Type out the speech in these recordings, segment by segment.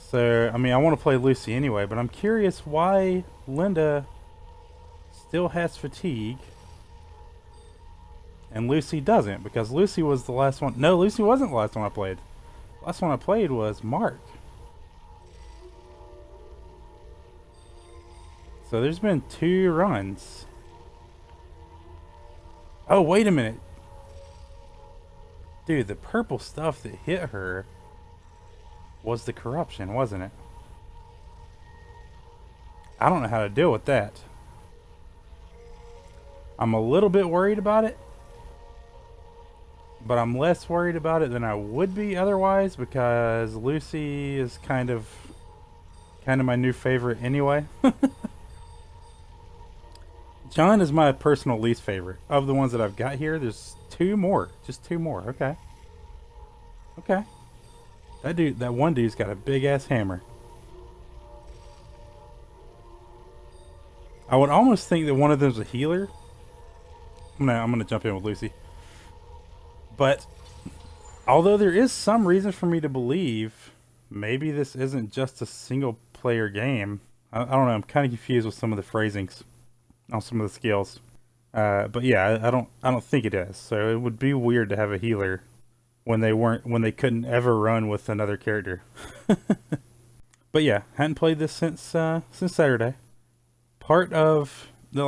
So, I mean, I want to play Lucy anyway, but I'm curious why Linda still has fatigue and Lucy doesn't, because Lucy was the last one. No, Lucy wasn't the last one I played. The last one I played was Mark. So there's been 2 runs. Oh, wait a minute. Dude, the purple stuff that hit her was the corruption, wasn't it? I don't know how to deal with that. I'm a little bit worried about it, but I'm less worried about it than I would be otherwise, because Lucy is kind of my new favorite anyway. John is my personal least favorite of the ones that I've got here. There's 2 more, just 2 more. Okay, okay. That one dude's got a big ass hammer. I would almost think that one of them's a healer. I'm gonna jump in with Lucy. But although there is some reason for me to believe maybe this isn't just a single player game. I don't know. I'm kind of confused with some of the phrasings on some of the skills. But yeah, I don't think it is. So it would be weird to have a healer when they couldn't ever run with another character. But yeah, hadn't played this since Saturday. Part of the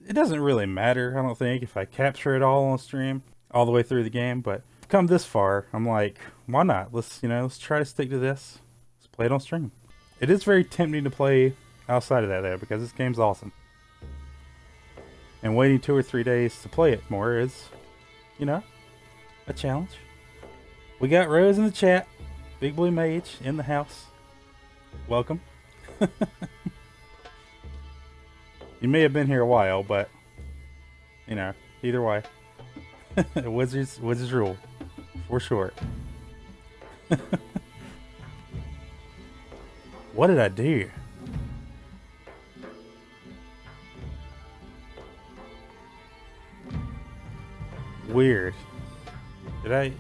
it doesn't really matter, I don't think, if I capture it all on stream all the way through the game, but come this far, I'm like, why not? Let's try to stick to this. Let's play it on stream. It is very tempting to play outside of that though, because this game's awesome. And waiting 2 or 3 days to play it more is, a challenge. We got Rose in the chat. Big Blue Mage in the house. Welcome. You may have been here a while, but either way. Wizards rule. For sure. What did I do? Weird. Did I?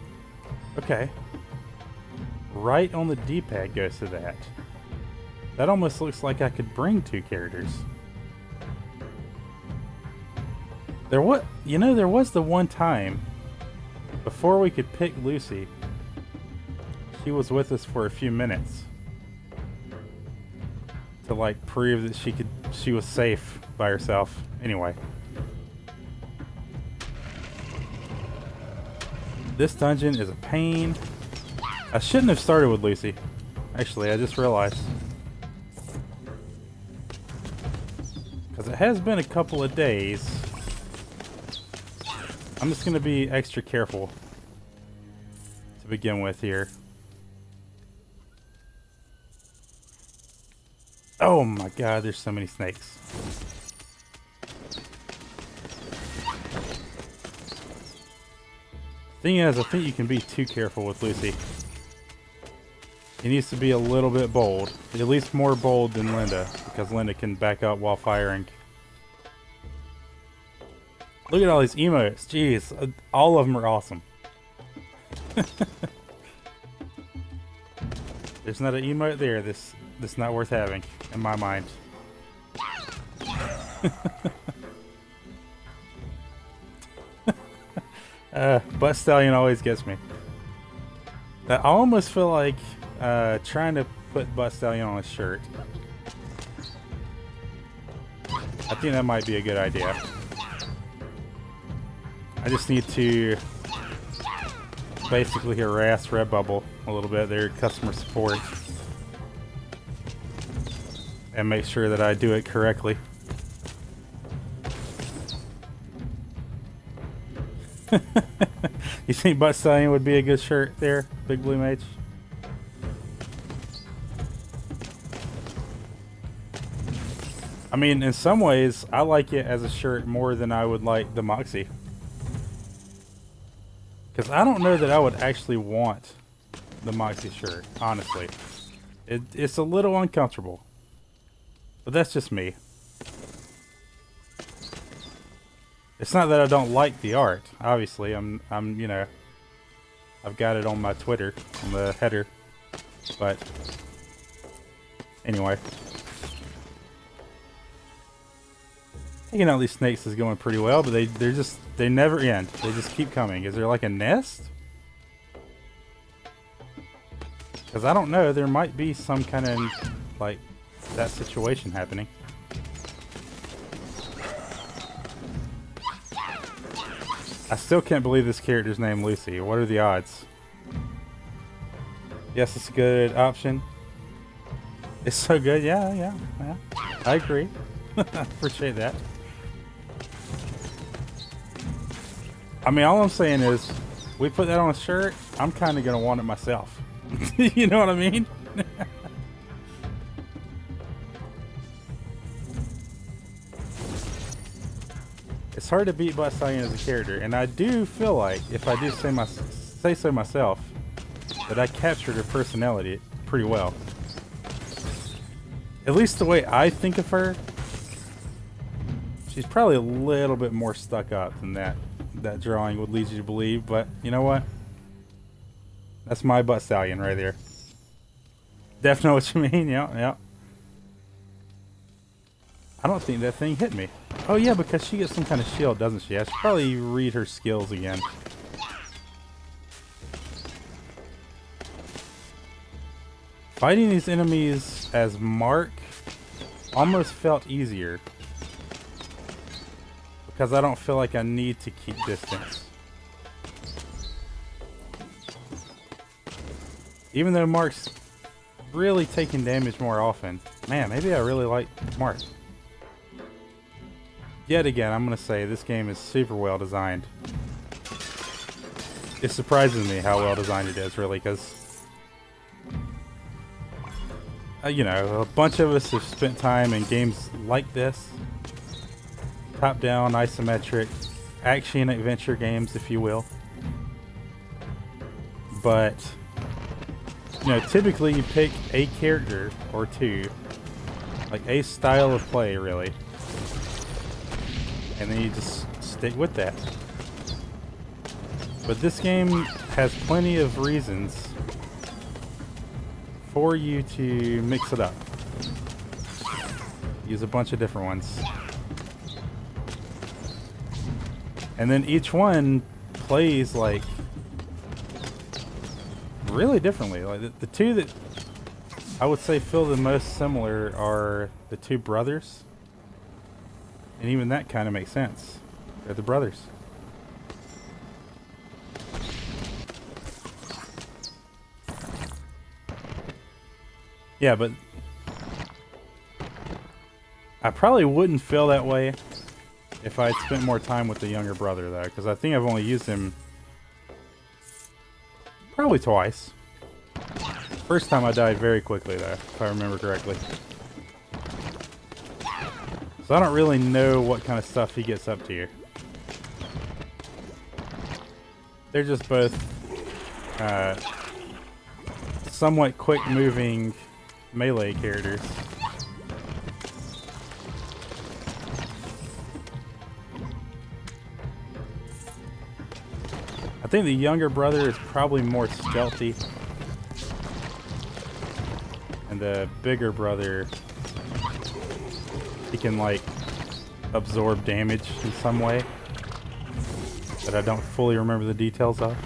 Okay. Right on the D-pad goes to that. That almost looks like I could bring 2 characters. There was the one time before we could pick Lucy. She was with us for a few minutes to prove that she was safe by herself. Anyway. This dungeon is a pain. I shouldn't have started with Lucy. Actually, I just realized. Because it has been a couple of days. I'm just going to be extra careful to begin with here. Oh my god, there's so many snakes. Thing is, I think you can be too careful with Lucy. He needs to be a little bit bold. At least more bold than Linda, because Linda can back up while firing. Look at all these emotes. Jeez, all of them are awesome. There's not an emote there that's not worth having, in my mind. Butt Stallion always gets me. I almost feel like trying to put Butt Stallion on a shirt. I think that might be a good idea. I just need to basically harass Redbubble a little bit, their customer support, and make sure that I do it correctly. You think Butt Stallion would be a good shirt there, Big Blue Mage? I mean, in some ways, I like it as a shirt more than I would like the Moxie. Because I don't know that I would actually want the Moxie shirt, honestly. It's a little uncomfortable. But that's just me. It's not that I don't like the art. Obviously, I've got it on my Twitter, on the header. But anyway, taking out these snakes is going pretty well, but they never end. They just keep coming. Is there like a nest? Because I don't know. There might be some kind of like that situation happening. I still can't believe this character's named Lucy. What are the odds? Yes, it's a good option. It's so good. Yeah. I agree. Appreciate that. I mean, all I'm saying is, we put that on a shirt, I'm kind of going to want it myself. You know what I mean? It's hard to beat Butt Stallion as a character, and I do feel like, if I do say so myself, that I captured her personality pretty well. At least the way I think of her, she's probably a little bit more stuck up than that drawing would lead you to believe, but you know what? That's my Butt Stallion right there. Definitely know what you mean, yeah. I don't think that thing hit me. Oh yeah, because she gets some kind of shield, doesn't she? I should probably read her skills again. Fighting these enemies as Mark almost felt easier, because I don't feel like I need to keep distance. Even though Mark's really taking damage more often. Man, maybe I really like Mark. Yet again, I'm going to say this game is super well designed. It surprises me how well designed it is, really, because you know, a bunch of us have spent time in games like this. Top-down, isometric, action-adventure games, if you will. But, you know, typically you pick a character or two. Like a style of play, really. And then you just stick with that. But this game has plenty of reasons for you to mix it up. Use a bunch of different ones. And then each one plays like really differently. Like the two that I would say feel the most similar are the two brothers. And even that kind of makes sense. They're the brothers. Yeah, but I probably wouldn't feel that way if I had spent more time with the younger brother, though, because I think I've only used him probably twice. First time I died very quickly, though, if I remember correctly. So I don't really know what kind of stuff he gets up to here. They're just both somewhat quick-moving melee characters. I think the younger brother is probably more stealthy, and the bigger brother, he can like absorb damage in some way that I don't fully remember the details of.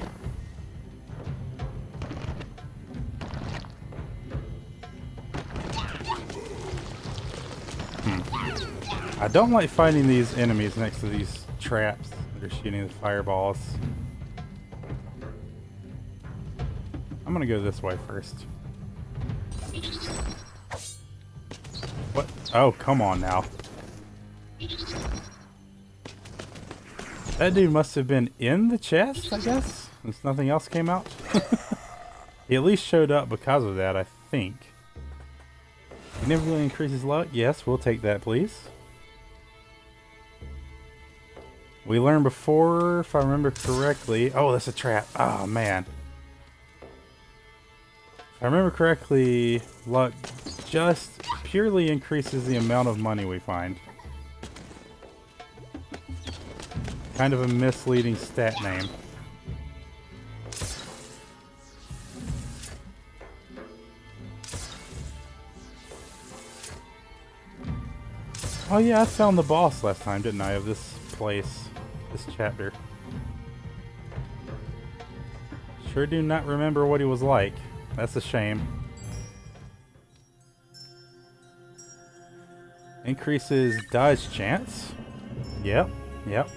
I don't like fighting these enemies next to these traps that are shooting the fireballs. I'm gonna go this way first. What? Oh, come on now. That dude must have been in the chest, I guess, since nothing else came out. He at least showed up because of that, I think. He never really increases luck. Yes, we'll take that, please. We learned before, if I remember correctly. Oh, that's a trap. Oh, man. If I remember correctly, luck just purely increases the amount of money we find. Kind of a misleading stat name. Oh yeah, I found the boss last time, didn't I, of this place, this chapter. Sure do not remember what he was like. That's a shame. Increases dodge chance. Yep, yep.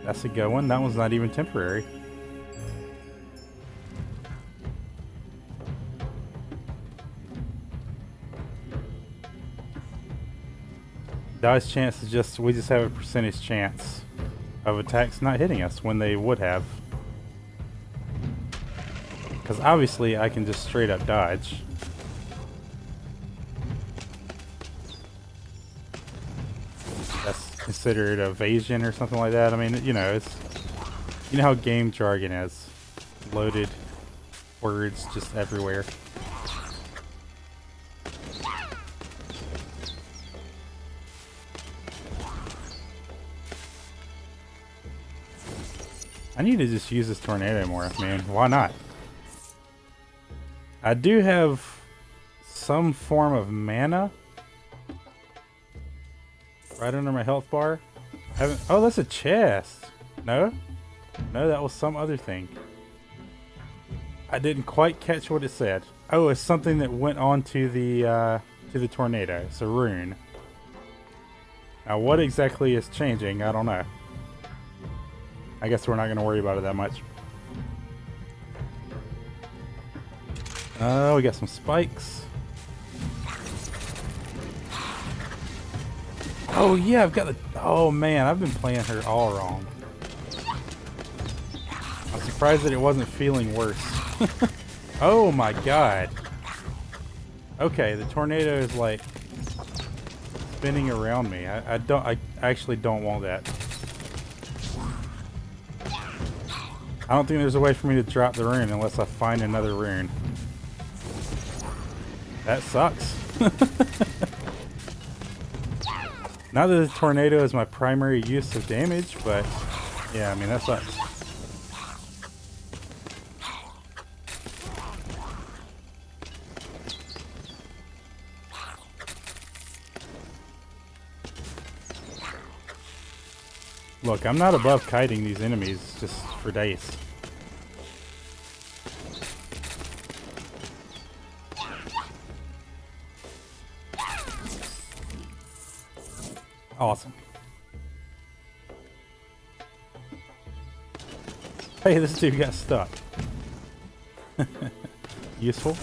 That's a good one. That one's not even temporary. Dodge chance is just, we just have a percentage chance of attacks not hitting us when they would have. Because obviously I can just straight up dodge. That's considered evasion or something like that. I mean, you know, it's, you know how game jargon is. Loaded words just everywhere. I need to just use this tornado more, man. Why not? I do have some form of mana right under my health bar. I haven't, oh, that's a chest. No? No, that was some other thing. I didn't quite catch what it said. Oh, it's something that went on to the tornado. It's a rune. Now, what exactly is changing? I don't know. I guess we're not going to worry about it that much. Oh, we got some spikes. Oh, yeah, I've got the... Oh, man, I've been playing her all wrong. I'm surprised that it wasn't feeling worse. Oh, my God. Okay, the tornado is, like, spinning around me. I actually don't want that. I don't think there's a way for me to drop the rune unless I find another rune. That sucks. Not that the tornado is my primary use of damage, but yeah, I mean, that sucks. Look, I'm not above kiting these enemies just for days. Awesome. Hey, this dude got stuck. Useful.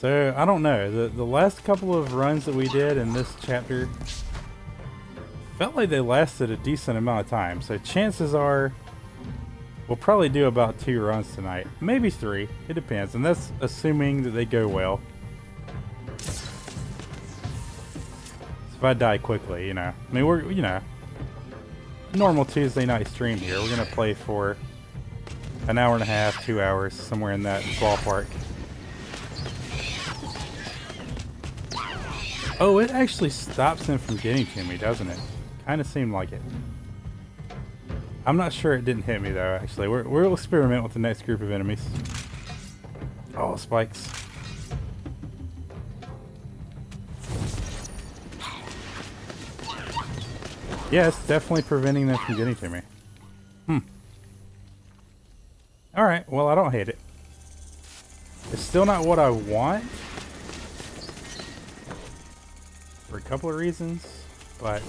So, I don't know. The last couple of runs that we did in this chapter felt like they lasted a decent amount of time. So, chances are we'll probably do about 2 runs tonight. Maybe 3. It depends. And that's assuming that they go well. If I die quickly, you know. I mean, we're, you know, normal Tuesday night stream here. We're going to play for an hour and a half, 2 hours, somewhere in that ballpark. Oh, it actually stops them from getting to me, doesn't it? Kind of seemed like it. I'm not sure it didn't hit me, though, actually. We'll experiment with the next group of enemies. Oh, spikes. Yeah, it's definitely preventing them from getting to me. Alright, well, I don't hate it. It's still not what I want. For a couple of reasons, but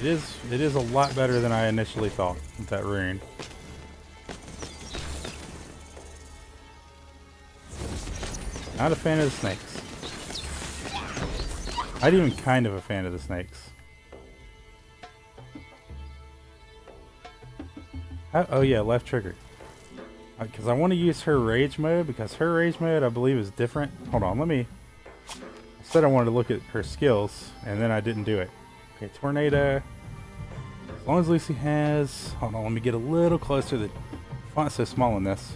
it is a lot better than I initially thought with that rune. Not a fan of the snakes. Not even kind of a fan of the snakes. Oh yeah, left trigger. Because I want to use her rage mode, because her rage mode I believe is different. Hold on, let me... I said I wanted to look at her skills, and then I didn't do it. Okay, tornado. As long as Lucy has... Hold on, let me get a little closer. The font's so small in this.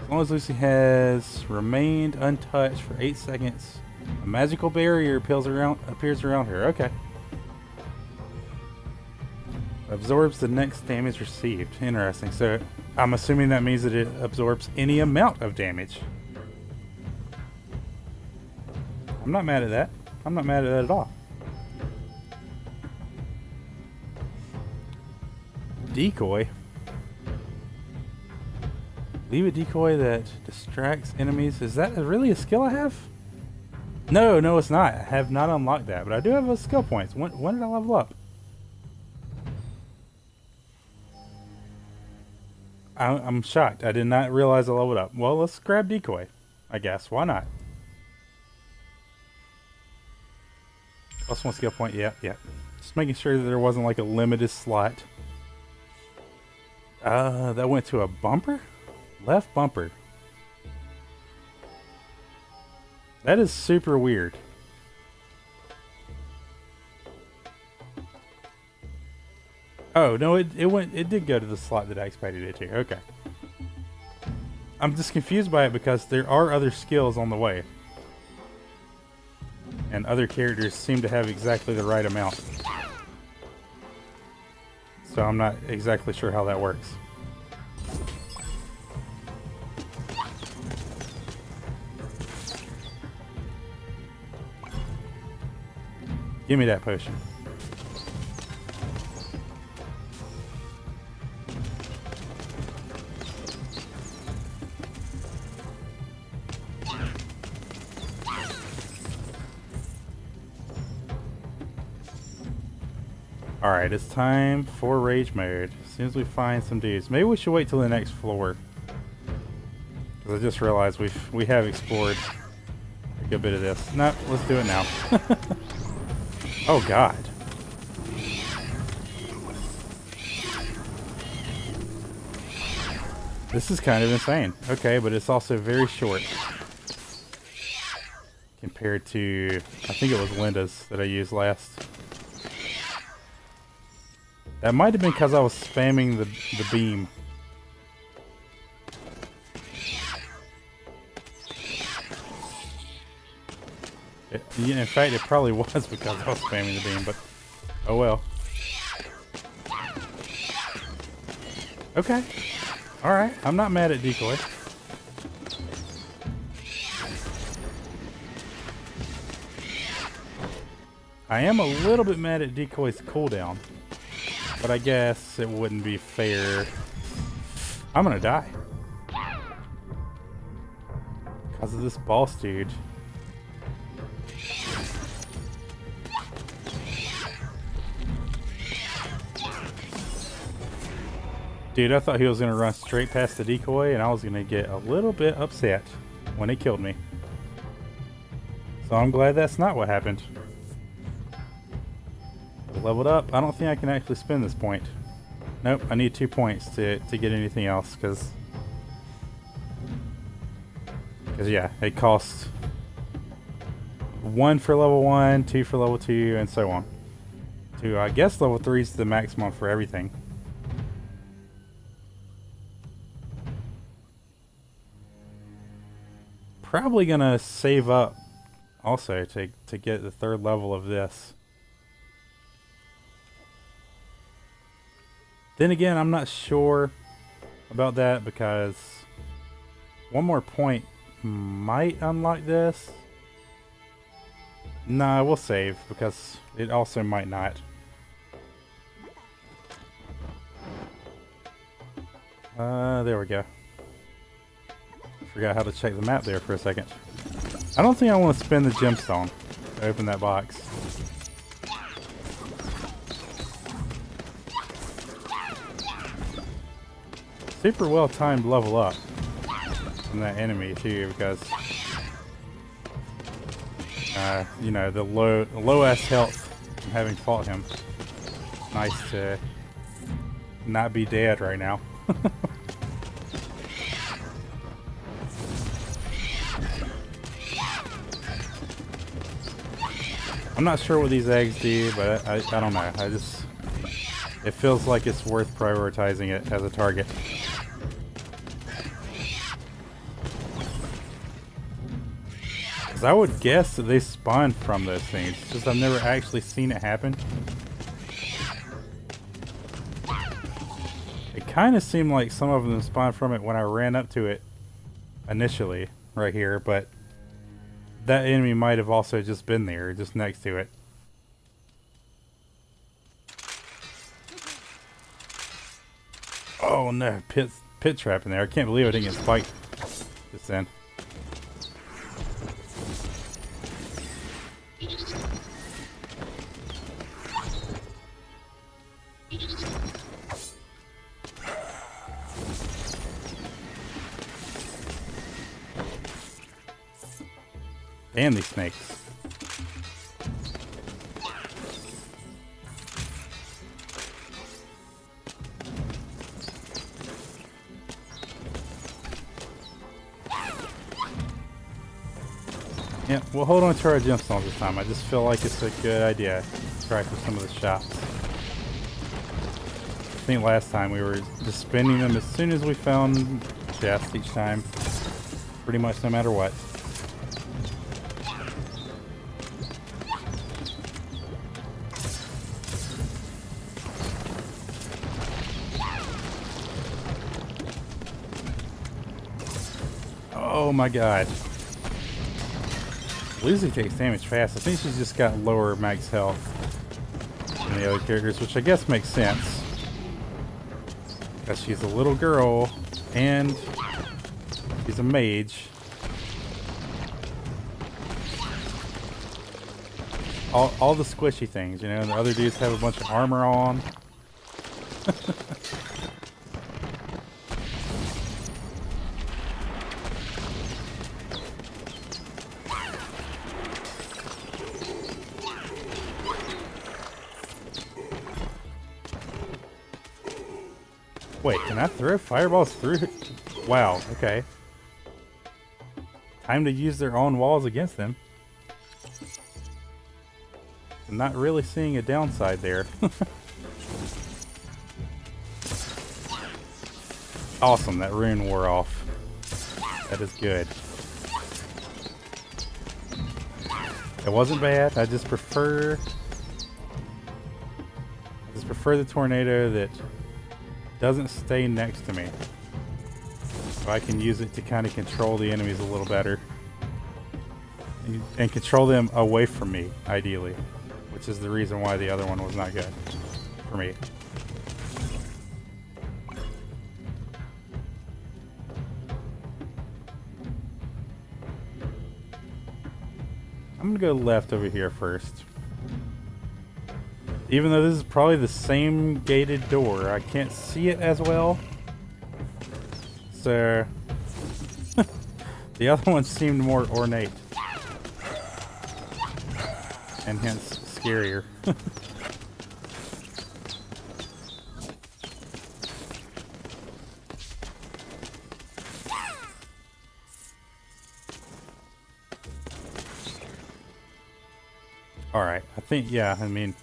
As long as Lucy has remained untouched for 8 seconds, a magical barrier appears around her. Okay. Absorbs the next damage received. Interesting. So I'm assuming that means that it absorbs any amount of damage. I'm not mad at that. I'm not mad at that at all. Decoy. Leave a decoy that distracts enemies. Is that really a skill I have? No, no, it's not. I have not unlocked that, but I do have a skill points. When did I level up? I'm shocked. I did not realize I leveled up. Well, let's grab decoy, I guess. Why not? Plus 1 skill point. Yeah, yeah. Just making sure that there wasn't like a limited slot. That went to a bumper? Left bumper. That is super weird. Oh, no, it did go to the slot that I expected it to. Okay. I'm just confused by it because there are other skills on the way. And other characters seem to have exactly the right amount. So I'm not exactly sure how that works. Give me that potion. Alright, it's time for rage mode. As soon as we find some dudes. Maybe we should wait till the next floor. Because I just realized we have explored a good bit of this. No, let's do it now. Oh god. This is kind of insane. Okay, but it's also very short. Compared to, I think it was Linda's that I used last. That might have been because I was spamming the beam. In fact, it probably was because I was spamming the beam, but oh well. Okay. Alright, I'm not mad at decoy. I am a little bit mad at decoy's cooldown. But I guess it wouldn't be fair. I'm gonna die. Because of this boss dude. Dude, I thought he was gonna run straight past the decoy and I was gonna get a little bit upset when he killed me. So I'm glad that's not what happened. Leveled up. I don't think I can actually spend this point. Nope, I need 2 points to get anything else because yeah, it costs 1 for level 1, 2 for level 2, and so on. To I guess level 3 is the maximum for everything. Probably gonna save up also to get the 3rd level of this. Then again, I'm not sure about that because 1 more point might unlock this. Nah, we'll save because it also might not. There we go. Forgot how to check the map there for a second. I don't think I want to spend the gemstone to open that box. Super well timed level up from that enemy too, because you know, the low ass health from having fought him. Nice to not be dead right now. I'm not sure what these eggs do, but I don't know. It feels like it's worth prioritizing it as a target. Because I would guess that they spawn from those things. It's just I've never actually seen it happen. It kind of seemed like some of them spawned from it when I ran up to it initially, right here, but that enemy might have also just been there, just next to it. Oh no, pit trap in there. I can't believe I didn't get spiked just then. Damn these snakes. Yeah, we'll hold on to our gemstones this time. I just feel like it's a good idea to try for some of the shops. I think last time we were just spending them as soon as we found chests each time. Pretty much no matter what. Oh my god. Lucy takes damage fast. I think she's just got lower max health than the other characters, which I guess makes sense. Because she's a little girl and she's a mage. All the squishy things, you know, the other dudes have a bunch of armor on. Wait, can I throw fireballs through? Wow, okay. Time to use their own walls against them. I'm not really seeing a downside there. Awesome, that rune wore off. That is good. It wasn't bad. I just prefer the tornado that doesn't stay next to me. So I can use it to kind of control the enemies a little better. And control them away from me, ideally. Which is the reason why the other one was not good for me. I'm gonna go left over here first. Even though this is probably the same gated door, I can't see it as well. So the other one seemed more ornate. And hence scarier. Alright, I think, yeah, I mean,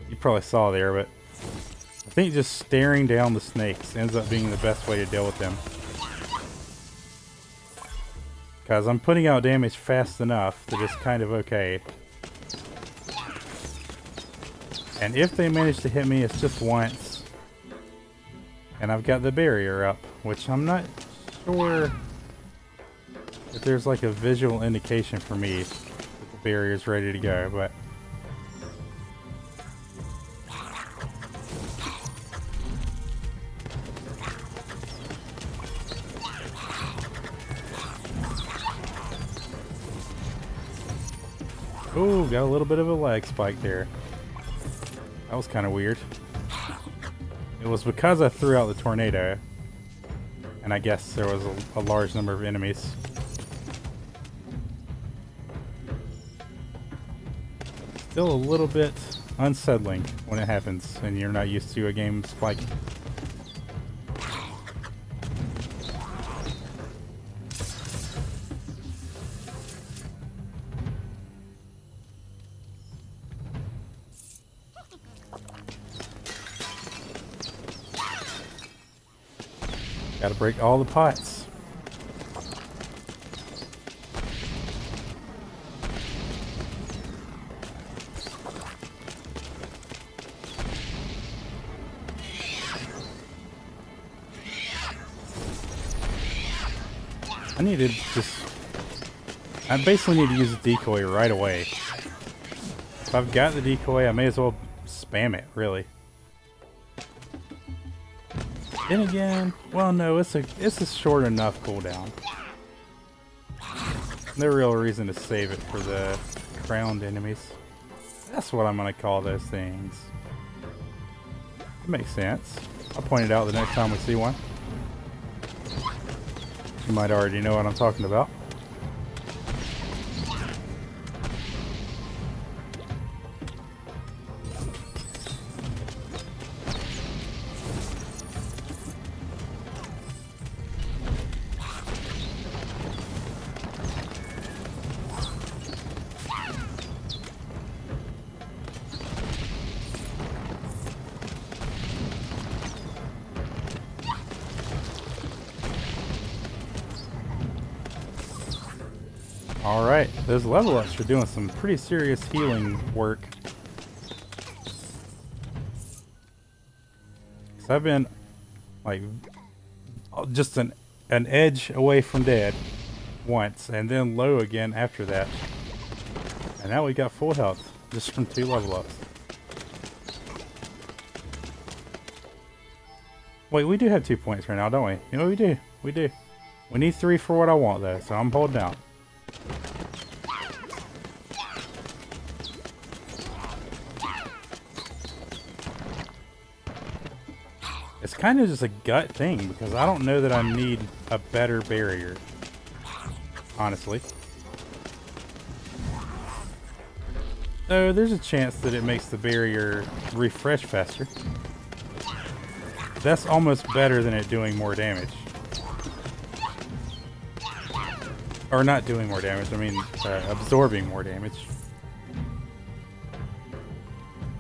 you probably saw there, but I think just staring down the snakes ends up being the best way to deal with them. Because I'm putting out damage fast enough that it's kind of okay. And if they manage to hit me, it's just once. And I've got the barrier up, which I'm not sure if there's like a visual indication for me that the barrier's ready to go, but... Ooh, got a little bit of a lag spike there. That was kind of weird. It was because I threw out the tornado. And I guess there was a large number of enemies. Still a little bit unsettling when it happens and you're not used to a game spiking. Gotta break all the pots. I need to just I basically need to use the decoy right away. If I've got the decoy, I may as well spam it, really. Then again, well, no, it's a short enough cooldown. No real reason to save it for the crowned enemies. That's what I'm gonna call those things. It makes sense. I'll point it out the next time we see one. You might already know what I'm talking about. Alright, those level ups are doing some pretty serious healing work. So I've been like just an edge away from dead once and then low again after that. And now we got full health just from 2 level ups. Wait, we do have 2 points right now, don't we? You know, we do. We do. We need 3 for what I want though, so I'm holding out. It's kind of just a gut thing because I don't know that I need a better barrier, honestly. So there's a chance that it makes the barrier refresh faster. That's almost better than it doing more damage. Or not doing more damage, I mean absorbing more damage. In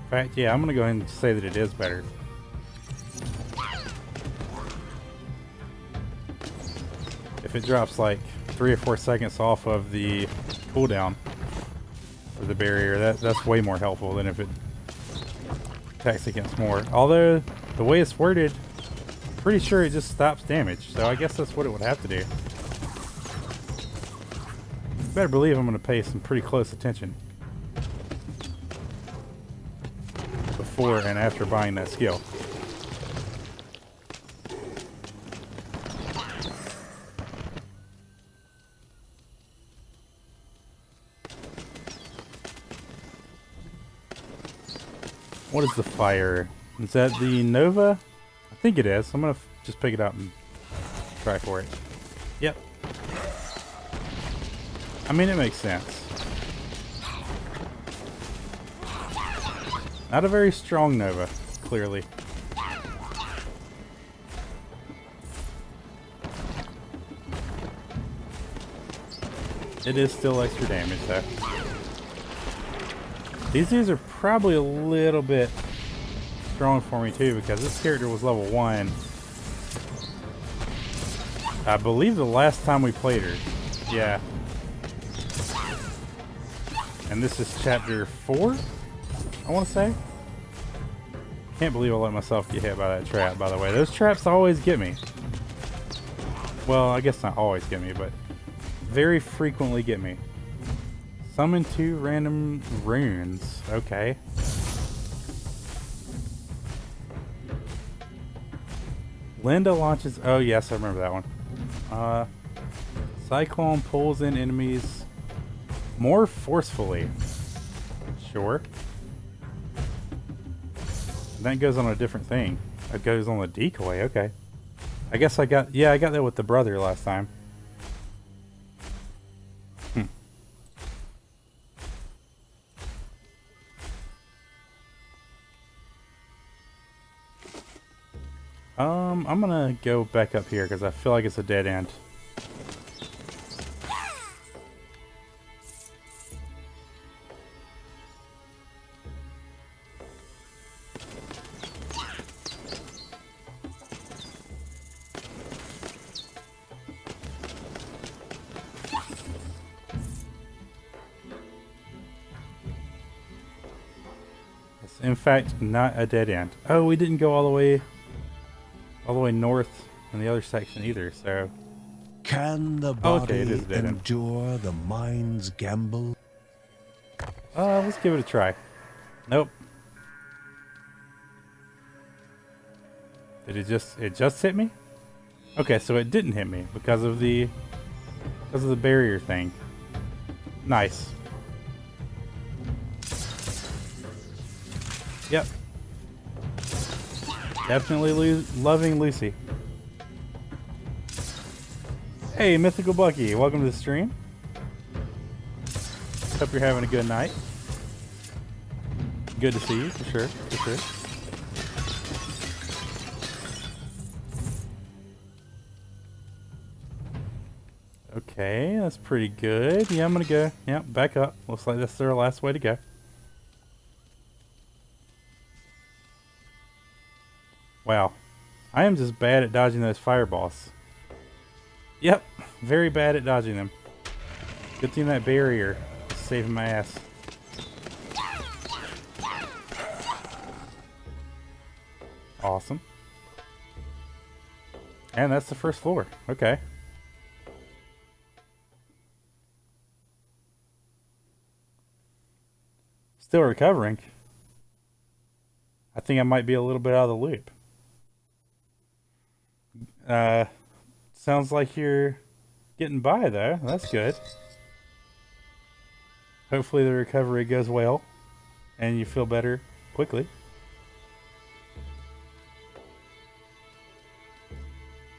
fact, yeah, I'm going to go ahead and say that it is better. If it drops like 3 or 4 seconds off of the cooldown for the barrier, that's way more helpful than if it attacks against more. Although, the way it's worded, I'm pretty sure it just stops damage, so I guess that's what it would have to do. Better believe I'm going to pay some pretty close attention before and after buying that skill. What is the fire? Is that the Nova? I think it is. I'm going to just pick it up and try for it. Yep. I mean, it makes sense. Not a very strong Nova, clearly. It is still extra damage, though. These dudes are probably a little bit strong for me too because this character was level 1. I believe the last time we played her. Yeah. And this is chapter 4, I want to say. Can't believe I let myself get hit by that trap, by the way. Those traps always get me. Well, I guess not always get me, but very frequently get me. Summon 2 random runes. Okay. Linda launches... Oh, yes, I remember that one. Cyclone pulls in enemies more forcefully. Sure. And that goes on a different thing. It goes on the decoy. Okay. I guess I got... Yeah, I got that with the brother last time. I'm gonna go back up here because I feel like it's a dead end. It's in fact not a dead end. Oh, we didn't go all the way north in the other section either, so Can the Okay, it body is a dead end. endure the mind's gamble? Let's give it a try. Nope. Did it just hit me? Okay, so it didn't hit me because of the barrier thing. Nice. Yep. Definitely loving Lucy. Hey, Mythical Bucky, welcome to the stream. Hope you're having a good night. Good to see you, for sure, for sure. Okay, that's pretty good. Yeah, I'm gonna go. Yeah, back up. Looks like that's our last way to go. Wow. I am just bad at dodging those fireballs. Yep, very bad at dodging them. Good thing that barrier is saving my ass. Awesome. And that's the first floor. Okay. Still recovering. I think I might be a little bit out of the loop. Sounds like you're getting by though. That's good. Hopefully the recovery goes well and you feel better quickly.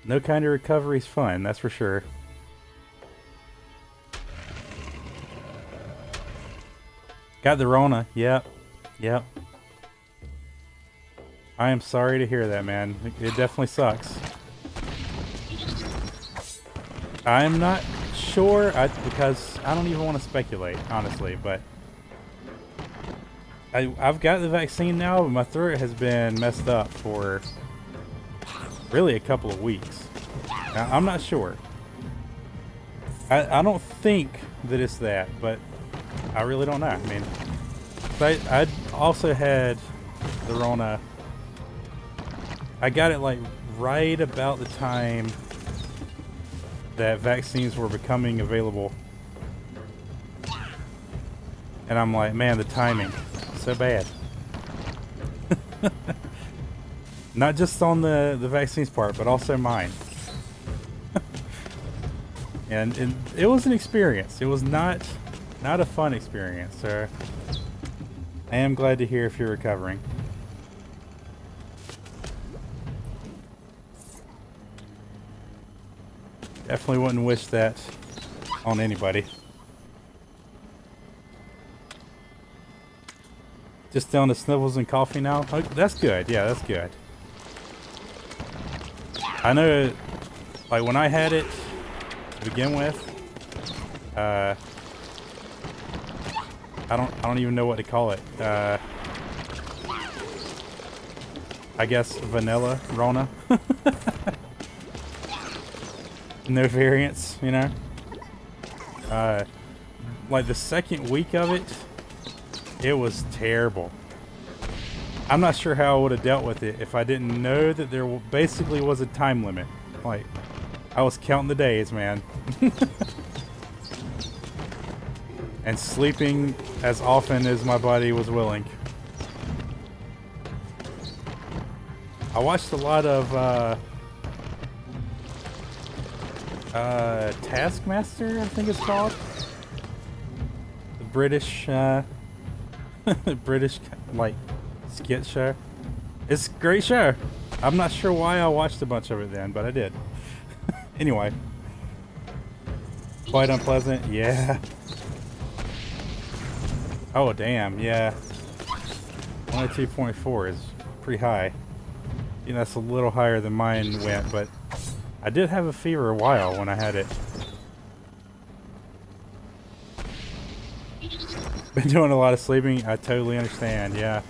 No kind of recovery is fun, that's for sure. Got the Rona. Yep. Yep. I am sorry to hear that, man. It definitely sucks. I'm not sure, because I don't even want to speculate, honestly, but I've got the vaccine now, but my throat has been messed up for really a couple of weeks. Now, I'm not sure. I don't think that it's that, but I really don't know. I mean, I also had the Rona. I got it like right about the time that vaccines were becoming available. And I'm like, man, the timing, so bad. Not just on the vaccines part, but also mine. and it was an experience. It was not a fun experience, so I am glad to hear if you're recovering. Definitely wouldn't wish that on anybody. Just down to snivels and coffee now? Oh, that's good. Yeah, that's good. I know, like when I had it to begin with, I don't even know what to call it. I guess vanilla Rona. No variants, you know. Like the second week of it, it was terrible. I'm not sure how I would have dealt with it if I didn't know that there basically was a time limit. Like, I was counting the days, man. And sleeping as often as my body was willing. I watched a lot of Taskmaster, I think it's called. The British British like skit show. It's a great show. I'm not sure why I watched a bunch of it then, but I did. Anyway. Quite unpleasant, yeah. Oh damn, yeah. 102.4 is pretty high. You know, that's a little higher than mine went, but I did have a fever a while when I had it. Been doing a lot of sleeping. I totally understand, yeah.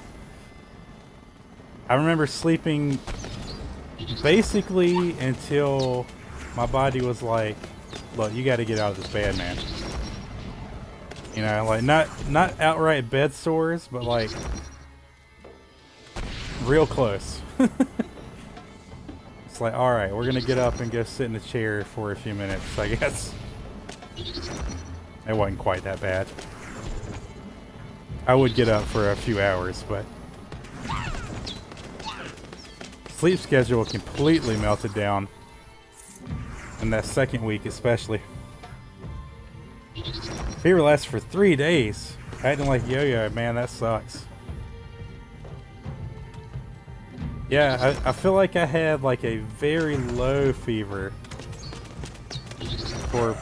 I remember sleeping basically until my body was like, look, you got to get out of this bed, man. You know, like not outright bed sores, but like real close. It's like, all right, we're gonna get up and go sit in a chair for a few minutes, I guess. It wasn't quite that bad. I would get up for a few hours, but sleep schedule completely melted down in that second week, especially. Fever lasted for 3 days. Acting like yo-yo, man, that sucks. Yeah, I feel like I had like a very low fever for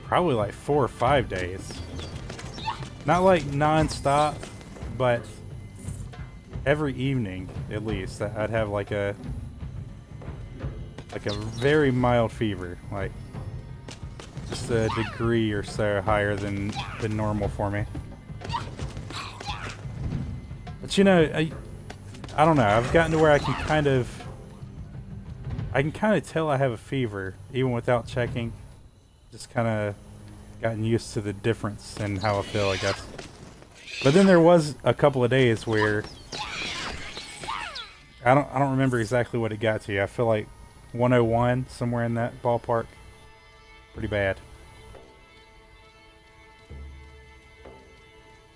probably like 4 or 5 days. Not like non-stop, but every evening at least I'd have like a very mild fever, like just a degree or so higher than normal for me. But you know, I don't know. I've gotten to where I can kind of tell I have a fever even without checking. Just kind of gotten used to the difference in how I feel, I guess. But then there was a couple of days where I don't remember exactly what it got to. I feel like 101, somewhere in that ballpark. Pretty bad.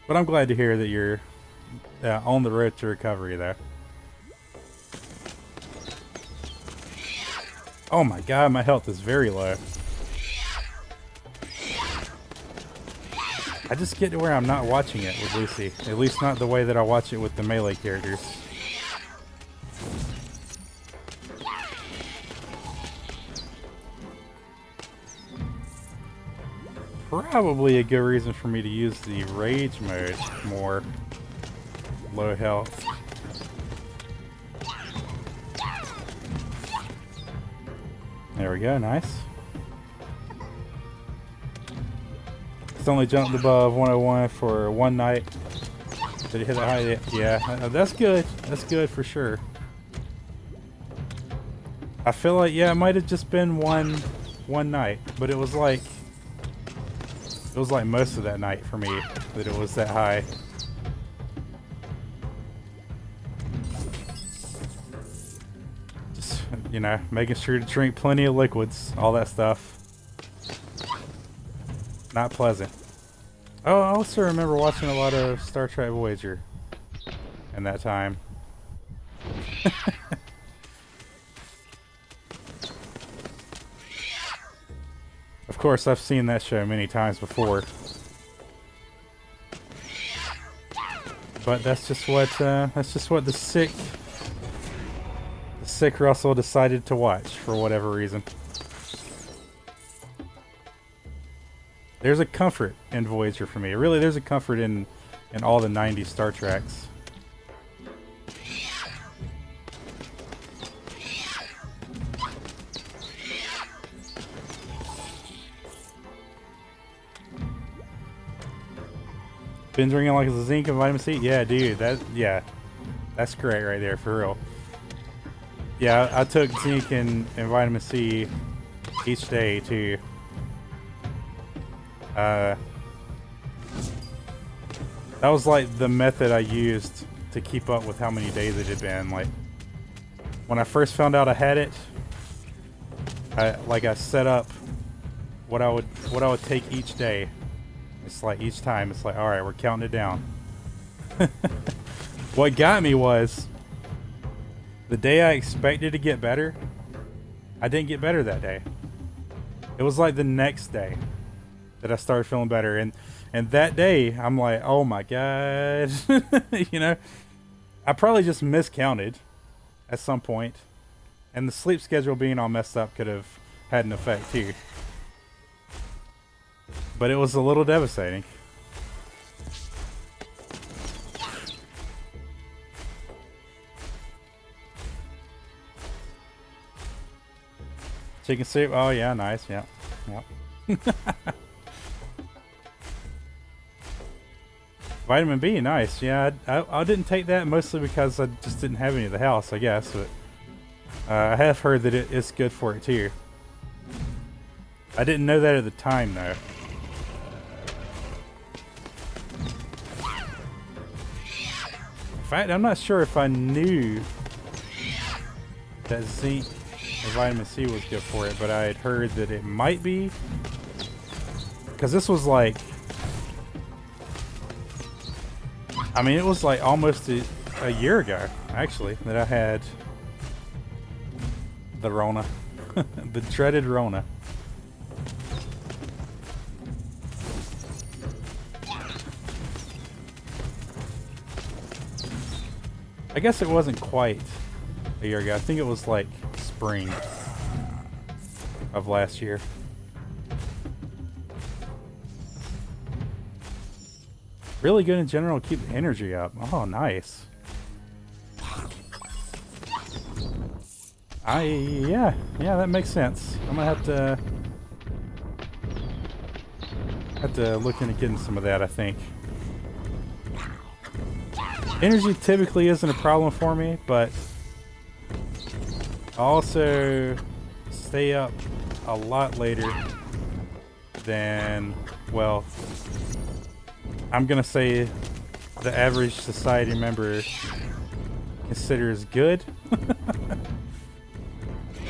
But I'm glad to hear that you're on the road to recovery, though. Oh my god, my health is very low. I just get to where I'm not watching it with Lucy. At least not the way that I watch it with the melee characters. Probably a good reason for me to use the rage mode more. Low health. There we go, nice. It's only jumped above 101 for one night. Did it hit a high? Yeah, that's good. That's good for sure. I feel like, yeah, it might have just been one night, but it was like most of that night for me that it was that high. Just, you know, making sure to drink plenty of liquids, all that stuff. Not pleasant. Oh, I also remember watching a lot of Star Trek Voyager in that time. Of course, I've seen that show many times before. But that's just what the sick Russell decided to watch for whatever reason. There's a comfort in Voyager for me. Really, there's a comfort in all the 90s Star Treks. Been drinking like a zinc and vitamin C? Yeah, dude. That's great right there, for real. Yeah, I took zinc and vitamin C each day too. That was like the method I used to keep up with how many days it had been. Like when I first found out I had it, I set up what I would take each day. It's like each time it's like, all right, we're counting it down. What got me was the day I expected to get better, I didn't get better that day. It was like the next day that I started feeling better, and that day I'm like, oh my god. You know, I probably just miscounted at some point, and the sleep schedule being all messed up could have had an effect too. But it was a little devastating. Chicken soup? Oh yeah, nice. Yeah. Yep. Vitamin B, nice. Yeah, I didn't take that mostly because I just didn't have any at the house, I guess. But I have heard that it's good for it too. I didn't know that at the time though. In fact, I'm not sure if I knew that zinc vitamin C was good for it, but I had heard that it might be, because this was like, I mean, it was like almost a year ago, actually, that I had the Rona, the dreaded Rona. I guess it wasn't quite a year ago. I think it was like spring of last year. Really good in general. Keep the energy up. Oh, nice. Yeah, that makes sense. I'm gonna have to look into getting some of that, I think. Energy typically isn't a problem for me, but I also stay up a lot later than, well, I'm gonna say the average society member considers good.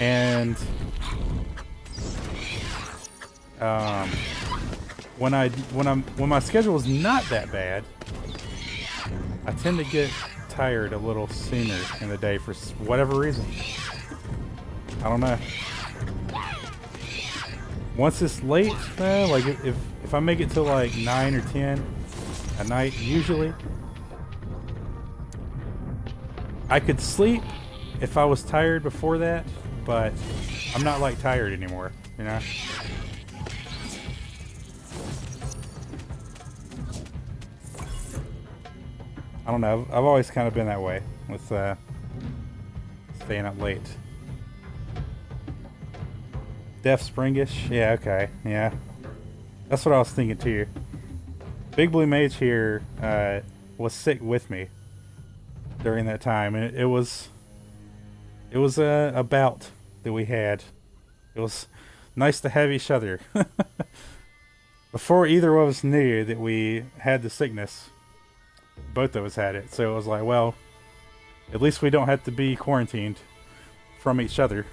And when my schedule is not that bad, I tend to get tired a little sooner in the day for whatever reason. I don't know. Once it's late, like if I make it till like 9 or 10 at night, usually, I could sleep if I was tired before that, but I'm not like tired anymore, you know? I don't know. I've always kind of been that way with staying up late. Deaf Springish? Yeah, okay. Yeah. That's what I was thinking too. Big Blue Mage here was sick with me during that time, and it was a bout that we had. It was nice to have each other. Before either of us knew that we had the sickness, both of us had it. So it was like, well, at least we don't have to be quarantined from each other.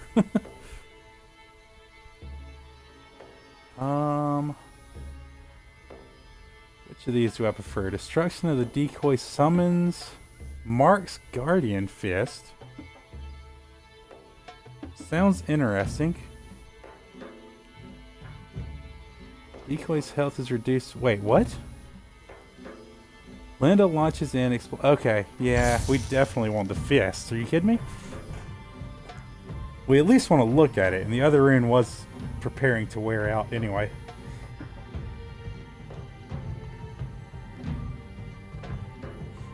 Which of these do I prefer? Destruction of the Decoy Summons, Mark's Guardian Fist. Sounds interesting. Decoy's health is reduced. Wait, what? Linda launches in. Okay, yeah, we definitely want the fist. Are you kidding me? We at least want to look at it, and the other rune was preparing to wear out anyway.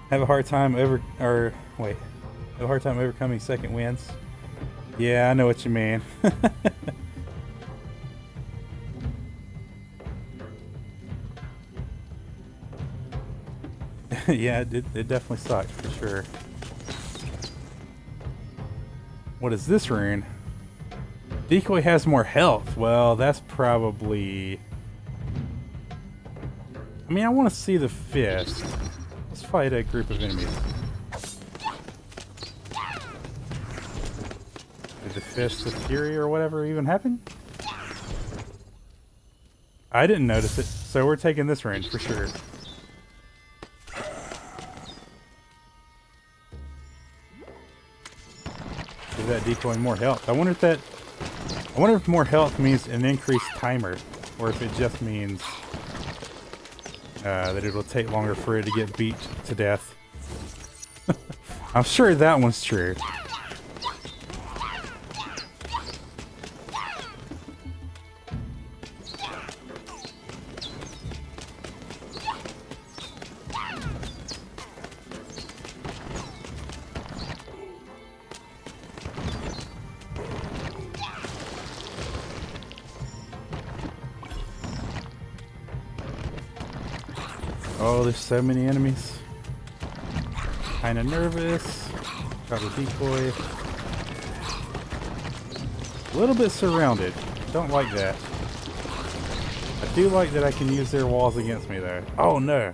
Have a hard time overcoming second winds. Yeah, I know what you mean. Yeah, it definitely sucked for sure. What is this rune? Decoy has more health. Well, that's probably... I mean, I want to see the fist. Let's fight a group of enemies. Did the fist of fury or whatever even happen? I didn't notice it, so we're taking this rune for sure. Give that decoy more health. I wonder if more health means an increased timer, or if it just means that it'll take longer for it to get beat to death. I'm sure that one's true. Oh, there's so many enemies. Kinda nervous. Got a decoy. A little bit surrounded. Don't like that. I do like that I can use their walls against me though. Oh no.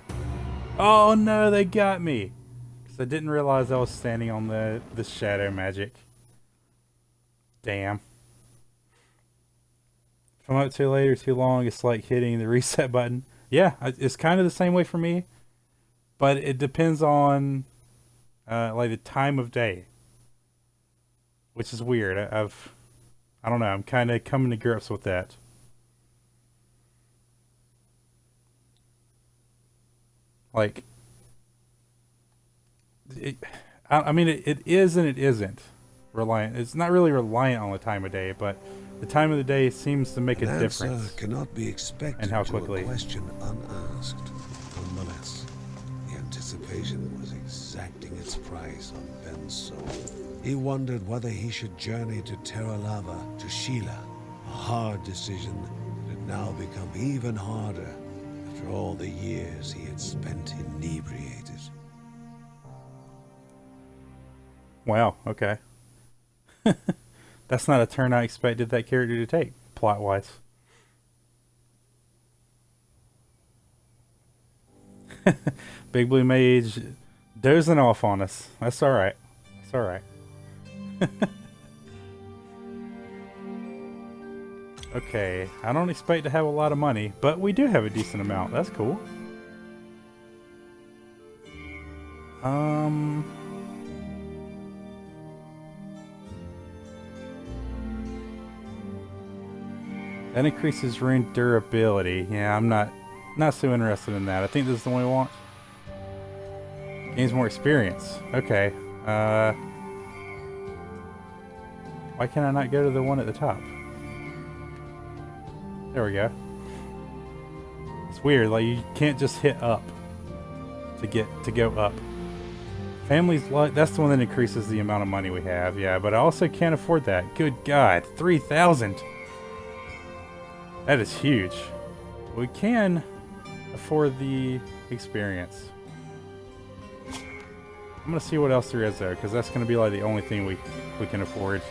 Oh no, they got me. Because I didn't realize I was standing on the shadow magic. Damn. If I'm up too late or too long, it's like hitting the reset button. Yeah, it's kind of the same way for me, but it depends on like the time of day, which is weird. I don't know. I'm kind of coming to grips with that. Like, it, I mean, it is and it isn't reliant. It's not really reliant on the time of day, but the time of the day seems to make An a answer difference. cannot be And expected how to a quickly. question unasked. Nonetheless, the anticipation was exacting its price on Ben's soul. He wondered whether he should journey to Terra Lava, to Sheila, a hard decision that had now become even harder after all the years he had spent inebriated. Wow. Okay. That's not a turn I expected that character to take, plot wise. Big Blue Mage dozing off on us. That's alright. That's alright. Okay, I don't expect to have a lot of money, but we do have a decent amount. That's cool. That increases rune durability. Yeah, I'm not so interested in that. I think this is the one we want. Gains more experience. Okay. Why can I not go to the one at the top? There we go. It's weird. Like you can't just hit up to go up. Family's luck. That's the one that increases the amount of money we have. Yeah, but I also can't afford that. Good God, 3,000. That is huge. We can afford the experience. I'm gonna see what else there is though, because that's gonna be like the only thing we can afford.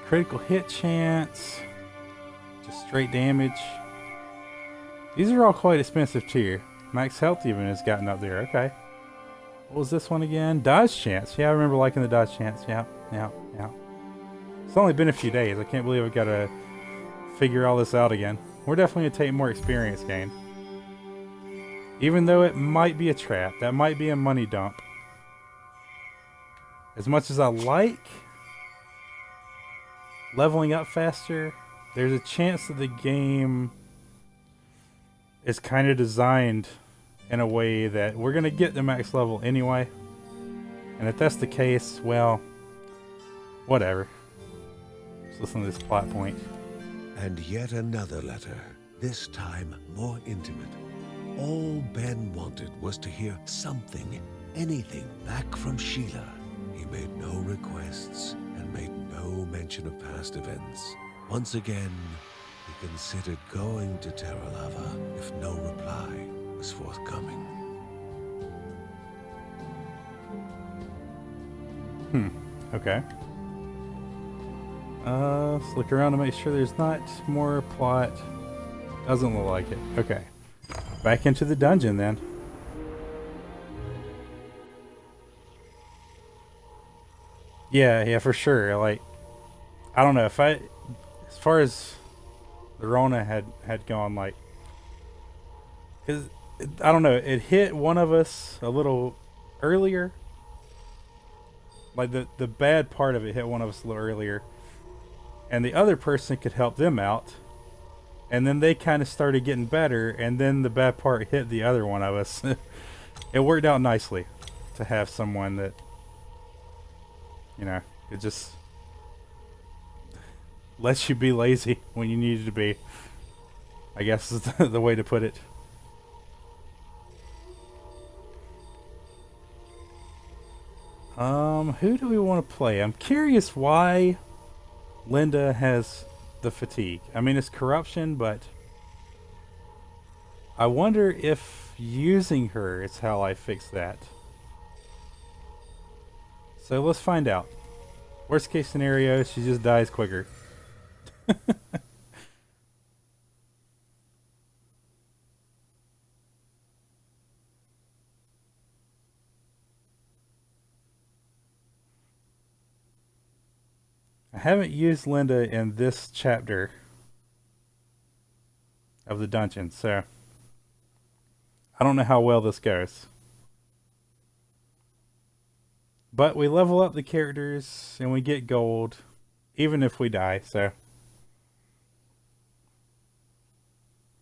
Critical hit chance. Just straight damage. These are all quite expensive too. Max health even has gotten up there. Okay. What was this one again? Dodge chance. Yeah, I remember liking the dodge chance. Yeah. It's only been a few days. I can't believe I've got to figure all this out again. We're definitely going to take more experience gain. Even though it might be a trap. That might be a money dump. As much as I like leveling up faster, there's a chance that the game is kind of designed in a way that we're going to get the max level anyway. And if that's the case, well, whatever. Let's listen to this plot point. And yet another letter, this time more intimate. All Ben wanted was to hear something, anything back from Sheila. He made no requests and made no mention of past events. Once again, he considered going to Terra Lava if no reply was forthcoming. Okay. Let's look around to make sure there's not more plot. Doesn't look like it. Okay. Back into the dungeon then. Yeah, for sure. Like, I don't know if as far as the Rona had gone, like, cause I don't know, it hit one of us a little earlier. Like the bad part of it hit one of us a little earlier, and the other person could help them out, and then they kind of started getting better, and then the bad part hit the other one of us. It worked out nicely to have someone that, you know, it just lets you be lazy when you needed to be, I guess is the way to put it. Who do we want to play? I'm curious why Linda has the fatigue. I mean, it's corruption, but I wonder if using her is how I fix that. So let's find out. Worst case scenario, she just dies quicker. I haven't used Linda in this chapter of the dungeon, so I don't know how well this goes. But we level up the characters and we get gold, even if we die, so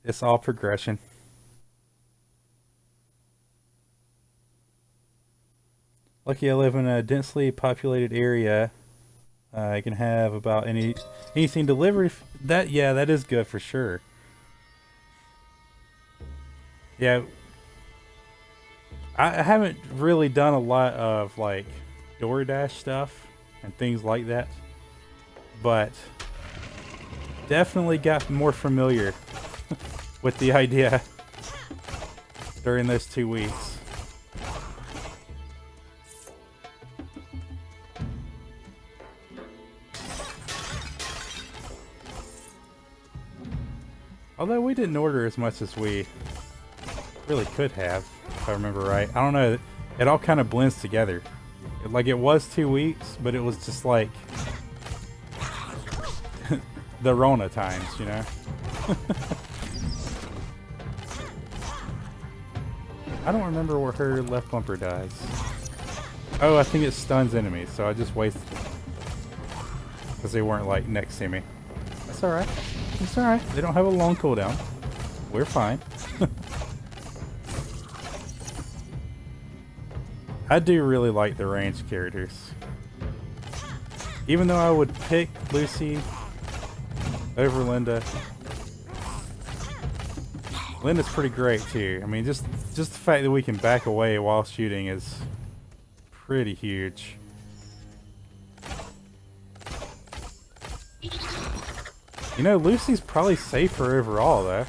it's all progression. Lucky I live in a densely populated area. I can have about anything delivered. That is good for sure. Yeah, I haven't really done a lot of like DoorDash stuff and things like that, but definitely got more familiar with the idea during those 2 weeks. Although we didn't order as much as we really could have, if I remember right. I don't know. It all kind of blends together. Like it was 2 weeks, but it was just like the Rona times, you know? I don't remember where her left bumper dies. Oh, I think it stuns enemies, so I just wasted it. Because they weren't like next to me. That's alright. It's alright. They don't have a long cooldown. We're fine. I do really like the ranged characters. Even though I would pick Lucy over Linda. Linda's pretty great too. I mean, just the fact that we can back away while shooting is pretty huge. You know, Lucy's probably safer overall though,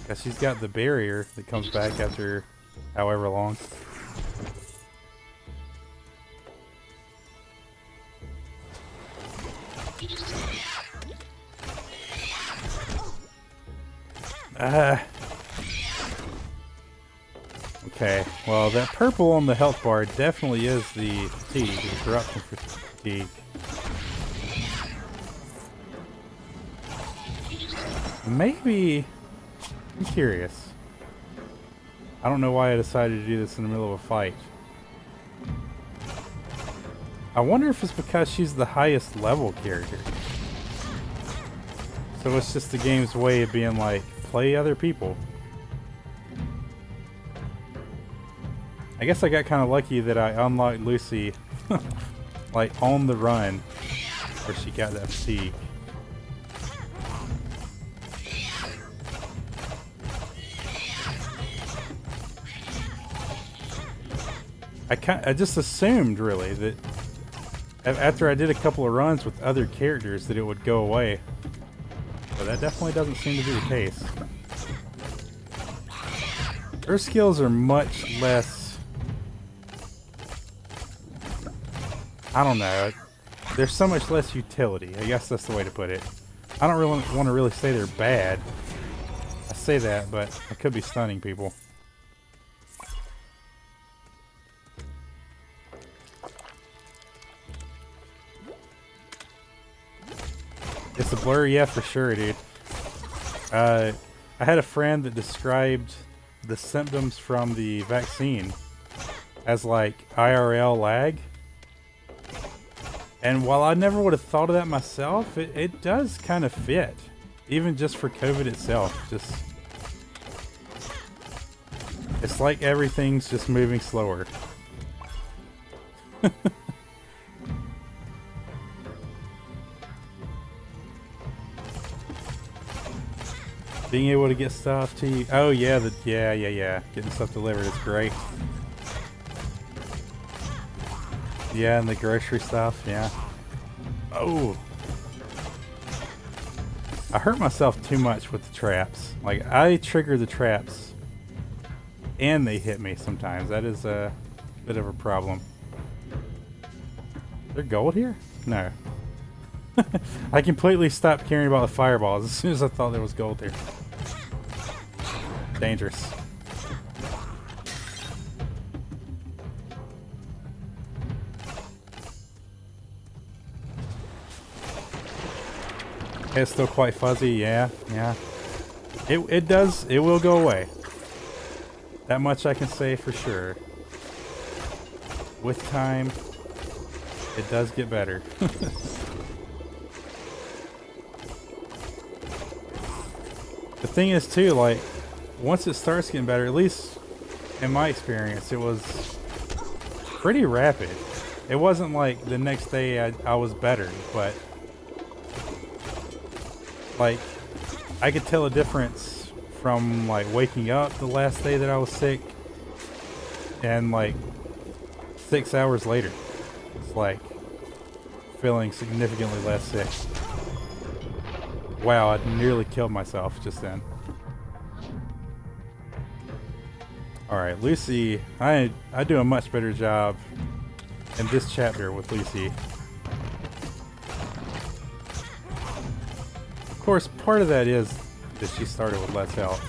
because she's got the barrier that comes back after however long. Okay, well that purple on the health bar definitely is the fatigue, the corruption fatigue. Maybe, I'm curious. I don't know why I decided to do this in the middle of a fight. I wonder if it's because she's the highest level character. So it's just the game's way of being like, play other people. I guess I got kind of lucky that I unlocked Lucy like on the run where she got that fatigue. I just assumed really that after I did a couple of runs with other characters that it would go away. But that definitely doesn't seem to be the case. Her skills are much less... I don't know. There's so much less utility. I guess that's the way to put it. I don't really want to really say they're bad. I say that, but I could be stunning people. It's a blur, yeah, for sure, dude. I had a friend that described the symptoms from the vaccine as like IRL lag. And while I never would have thought of that myself, it does kind of fit. Even just for COVID itself. Just, it's like everything's just moving slower. Being able to get stuff to you. Oh yeah, yeah. Getting stuff delivered is great. Yeah, and the grocery stuff, yeah. Oh. I hurt myself too much with the traps. Like, I trigger the traps and they hit me sometimes. That is a bit of a problem. Is there gold here? No. I completely stopped caring about the fireballs as soon as I thought there was gold there. Dangerous. It's still quite fuzzy, yeah, yeah. It does, it will go away. That much I can say for sure. With time, it does get better. The thing is too, like, once it starts getting better, at least in my experience, it was pretty rapid. It wasn't like the next day I was better, but like I could tell a difference from like waking up the last day that I was sick and like 6 hours later. It's like feeling significantly less sick. Wow, I nearly killed myself just then. Alright, Lucy, I do a much better job in this chapter with Lucy. Of course, part of that is that she started with less health.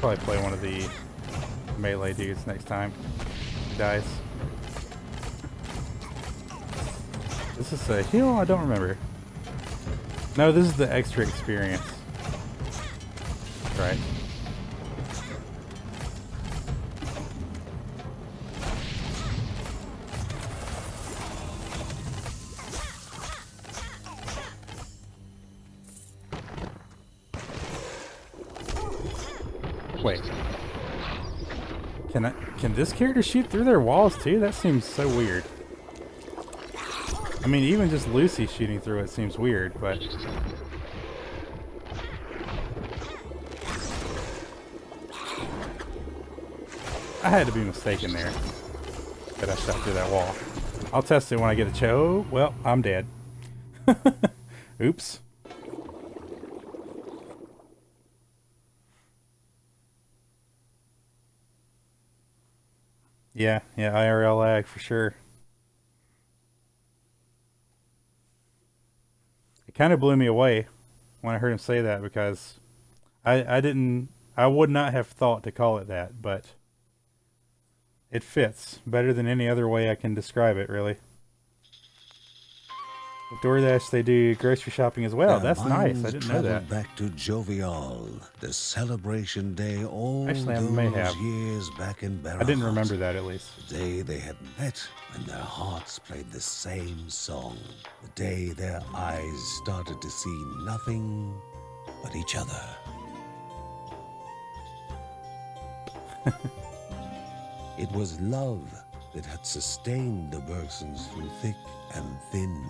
Probably play one of the melee dudes next time he dies. Is this a heal? I don't remember. No, this is the extra experience. Right. Wait. Can this character shoot through their walls too? That seems so weird. I mean, even just Lucy shooting through it seems weird, but I had to be mistaken there that I shot through that wall. I'll test it when I get a cho. Well, I'm dead. Oops. Yeah, IRL lag for sure. It kind of blew me away when I heard him say that because I would not have thought to call it that, but it fits better than any other way I can describe it, really. With DoorDash, they do grocery shopping as well. Their That's nice. I minds didn't know that. traveled back to Jovial, the celebration day all Actually, I those may have. years back in Barra. I didn't remember that, at least. The day they had met when their hearts played the same song. The day their eyes started to see nothing but each other. It was love that had sustained the Bergsons through thick and thin.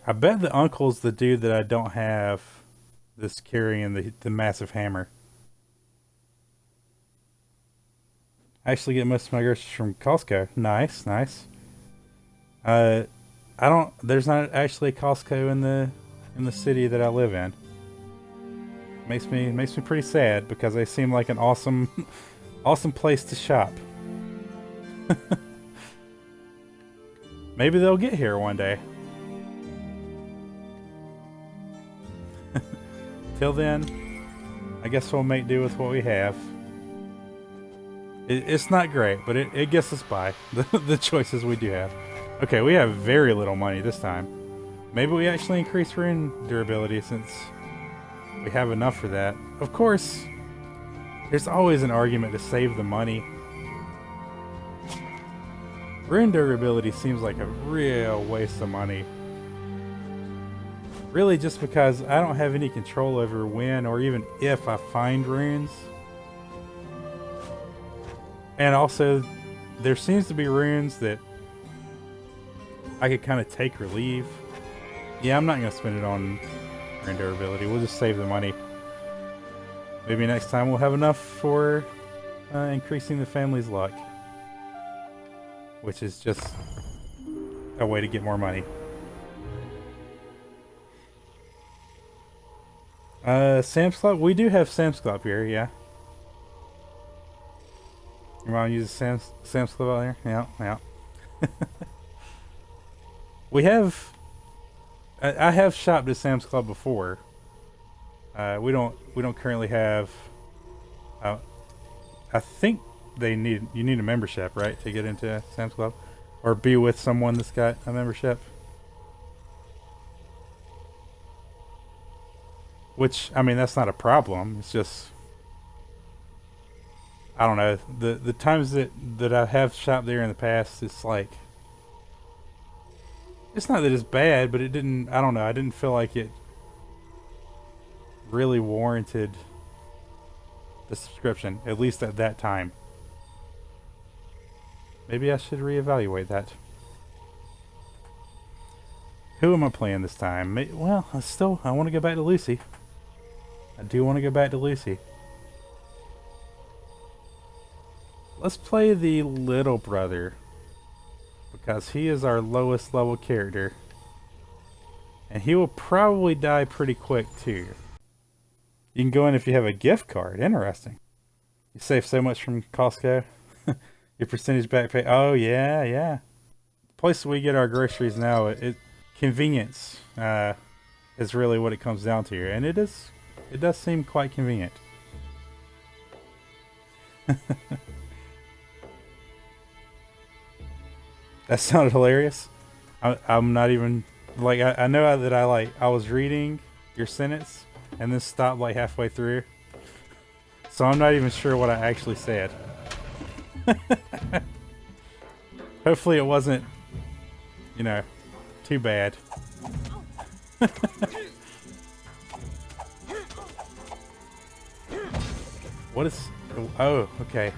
I bet the uncle's the dude that I don't have this carrying the massive hammer. I actually get most of my groceries from Costco. Nice, nice. There's not actually a Costco in the city that I live in. Makes me pretty sad because they seem like an awesome place to shop. Maybe they'll get here one day. Till then, I guess we'll make do with what we have. It's not great, but it gets us by, the choices we do have. Okay, we have very little money this time. Maybe we actually increase rune durability since we have enough for that. Of course, there's always an argument to save the money. Rune durability seems like a real waste of money. Really just because I don't have any control over when or even if I find runes. And also, there seems to be runes that I could kind of take or leave. Yeah, I'm not going to spend it on rune durability. We'll just save the money. Maybe next time we'll have enough for increasing the family's luck. Which is just a way to get more money. Sam's Club? We do have Sam's Club here, yeah. Your mom uses Sam's Club out here? Yeah, yeah. We have... I have shopped at Sam's Club before. We don't currently have. Uh, I think you need a membership, right, to get into Sam's Club, or be with someone that's got a membership. Which, I mean, that's not a problem. It's just, I don't know. The times that I have shopped there in the past, it's like, it's not that it's bad, but it didn't. I don't know. I didn't feel like it really warranted the subscription, at least at that time. Maybe I should reevaluate that. Who am I playing this time? Well, I want to go back to Lucy. I do want to go back to Lucy. Let's play the little brother, because he is our lowest level character. And he will probably die pretty quick too. You can go in if you have a gift card. Interesting. You save so much from Costco. Your percentage back pay. Oh yeah, yeah. The place we get our groceries now, convenience is really what it comes down to, and it does seem quite convenient. That sounded hilarious. I'm not even like I know that I was reading your sentence and then stopped like halfway through, so I'm not even sure what I actually said. Hopefully it wasn't, you know, too bad. What is... Oh, okay.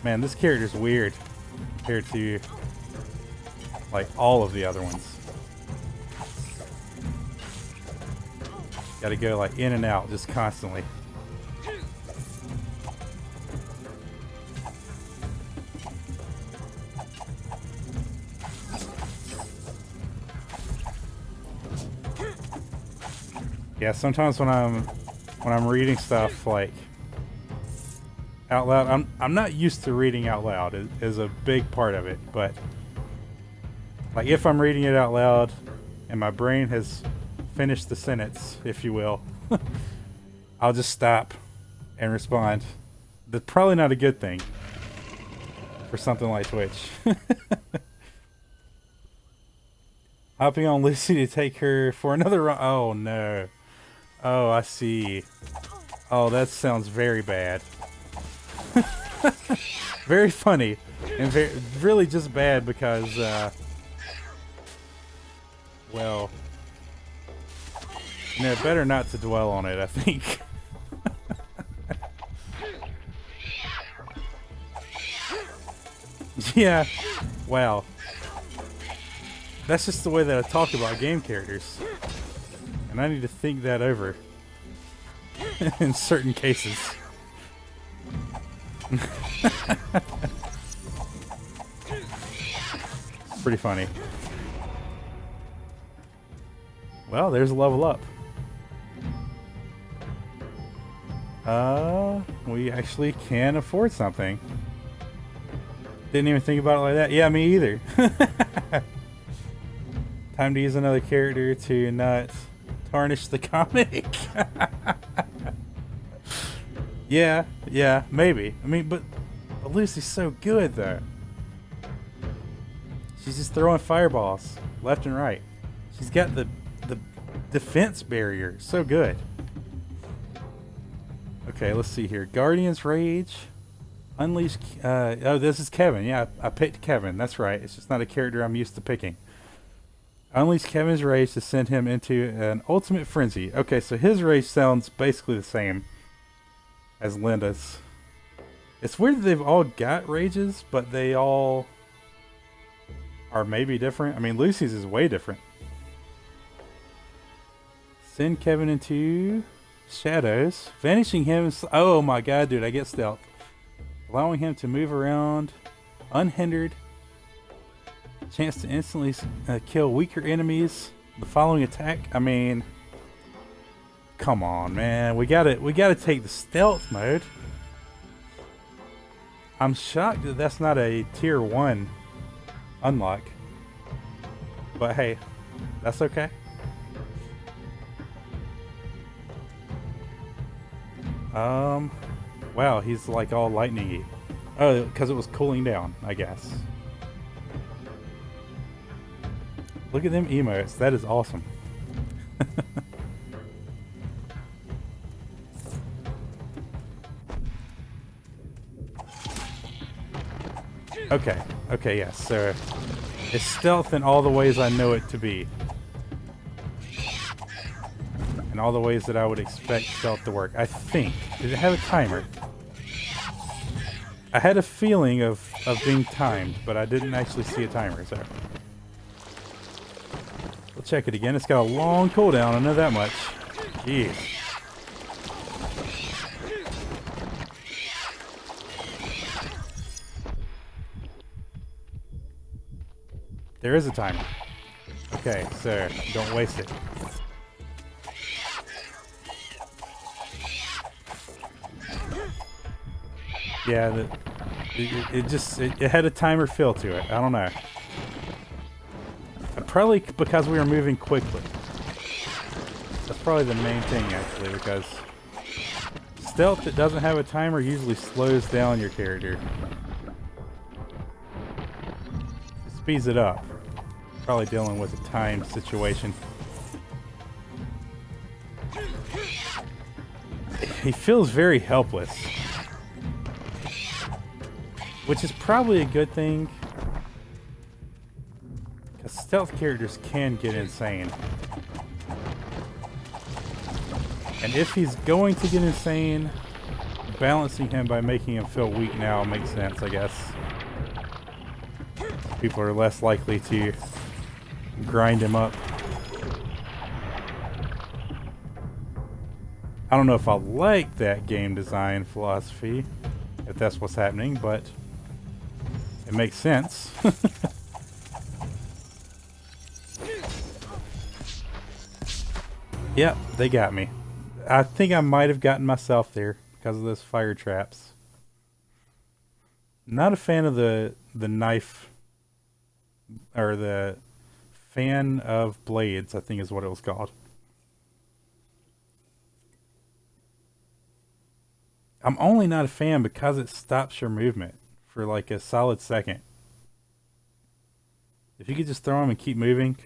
Man, this character's weird compared to, like, all of the other ones. Gotta go, like, in and out just constantly. Yeah, sometimes when I'm reading stuff like out loud, I'm not used to reading out loud. It is a big part of it, but like if I'm reading it out loud and my brain has finished the sentence, if you will, I'll just stop and respond. That's probably not a good thing for something like Twitch. Hopping on Lucy to take her for another run. Oh no. Oh, I see. Oh, that sounds very bad. Very funny. And really just bad because, well, you know, better not to dwell on it, I think. Yeah, wow. That's just the way that I talk about game characters. And I need to think that over in certain cases. Pretty funny. Well, there's a level up. We actually can afford something. Didn't even think about it like that. Yeah, me either. Time to use another character to not tarnish the comic. Yeah, maybe. I mean, but Lucy's so good though. She's just throwing fireballs left and right. She's got the defense barrier. So good. Okay, let's see here. Guardian's Rage. Unleash... oh, this is Kevin. Yeah, I picked Kevin. That's right. It's just not a character I'm used to picking. Unleash Kevin's rage to send him into an ultimate frenzy. Okay, so his rage sounds basically the same as Linda's. It's weird that they've all got rages, but they all are maybe different. I mean, Lucy's is way different. Send Kevin into shadows. Vanishing him. Oh my god, dude, I get stealth. Allowing him to move around unhindered. Chance to instantly kill weaker enemies. The following attack. I mean, come on, man. We gotta take the stealth mode. I'm shocked that that's not a tier 1 unlock. But hey, that's okay. Wow, he's like all lightning-y. Oh, because it was cooling down, I guess. Look at them emotes. That is awesome. Okay. Okay, yes. So it's stealth in all the ways I know it to be. In all the ways that I would expect stealth to work. I think. Did it have a timer? I had a feeling of being timed, but I didn't actually see a timer, so. We'll check it again. It's got a long cooldown, I know that much. Jeez. There is a timer. Okay, so don't waste it. Yeah, it had a timer feel to it. I don't know. Probably because we were moving quickly. That's probably the main thing, actually, because stealth that doesn't have a timer usually slows down your character. It speeds it up. Probably dealing with a timed situation. He feels very helpless. Which is probably a good thing. Because stealth characters can get insane. And if he's going to get insane, balancing him by making him feel weak now makes sense, I guess. People are less likely to grind him up. I don't know if I like that game design philosophy, if that's what's happening, but it makes sense. Yep, they got me. I think I might have gotten myself there because of those fire traps. Not a fan of the knife, or the fan of blades, I think is what it was called. I'm only not a fan because it stops your movement for like a solid second. If you could just throw them and keep moving,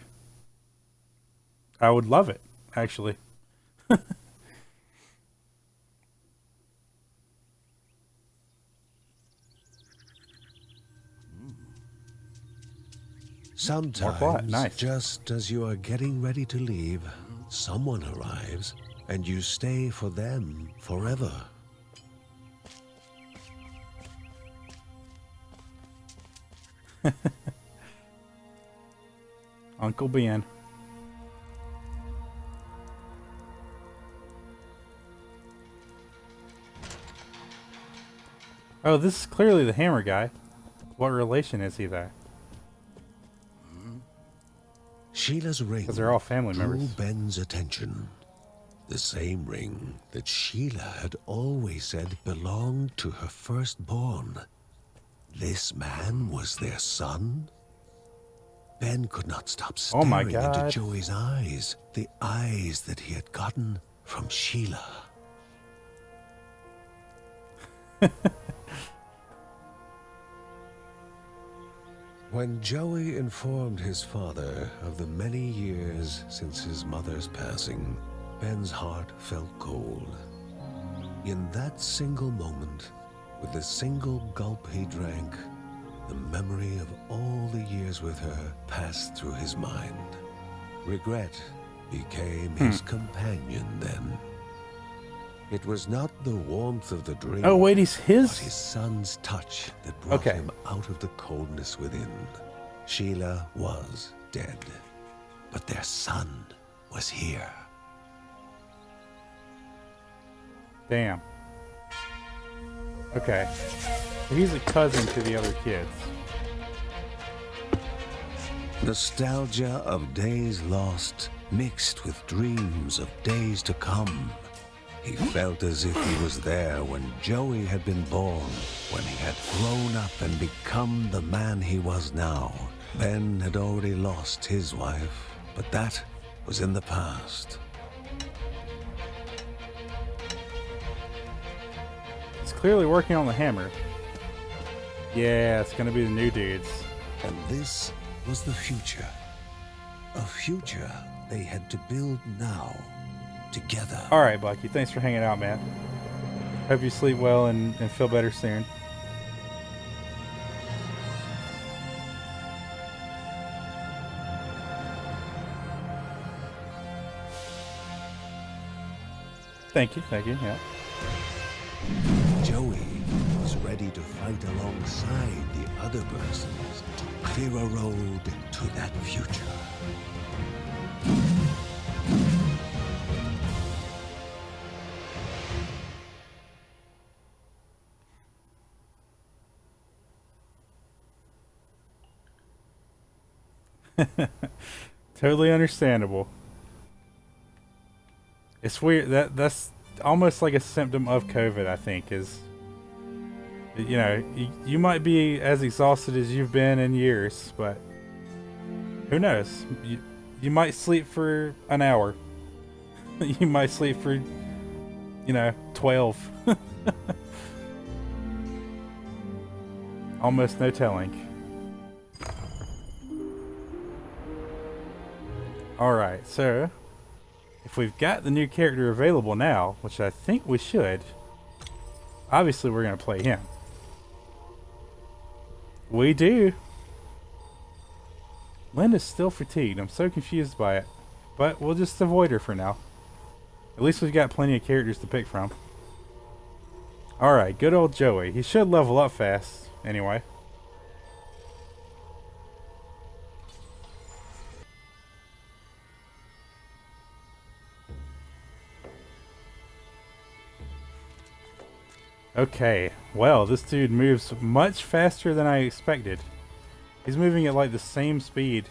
I would love it, actually. Sometimes, nice. just as you are getting ready to leave, someone arrives and you stay for them forever. Uncle Ben. Oh, this is clearly the hammer guy. What relation is he there? Sheila's ring Because they're all family drew members. Ben's attention. The same ring that Sheila had always said belonged to her firstborn. This man was their son? Ben could not stop Oh my staring into God. Joey's eyes, the eyes that he had gotten from Sheila. When Joey informed his father of the many years since his mother's passing, Ben's heart felt cold. In that single moment, with the single gulp he drank, the memory of all the years with her passed through his mind. Regret became his companion then. It was not the warmth of the drink, Oh, wait, he's but his? his son's touch that brought Okay. him out of the coldness within. Sheila was dead, but their son was here. Damn. Okay. He's a cousin to the other kids. Nostalgia of days lost mixed with dreams of days to come. He felt as if he was there when Joey had been born, when he had grown up and become the man he was now. Ben had already lost his wife, but that was in the past. clearly working on the hammer. Yeah, it's gonna be the new dudes. And this was the future. A future they had to build now, together. Alright, Bucky, thanks for hanging out, man. Hope you sleep well and feel better soon. Thank you, yeah. Joey was ready to fight alongside the other persons to clear a road to that future. Totally understandable. It's weird that's almost like a symptom of COVID, I think, is, you know, you might be as exhausted as you've been in years, but who knows? You might sleep for an hour. You might sleep for, you know, 12. Almost no telling. Alright, so if we've got the new character available now, which I think we should, obviously we're going to play him. We do. Linda's still fatigued. I'm so confused by it. But we'll just avoid her for now. At least we've got plenty of characters to pick from. Alright, good old Joey. He should level up fast, anyway. Okay, well, this dude moves much faster than I expected. He's moving at like the same speed,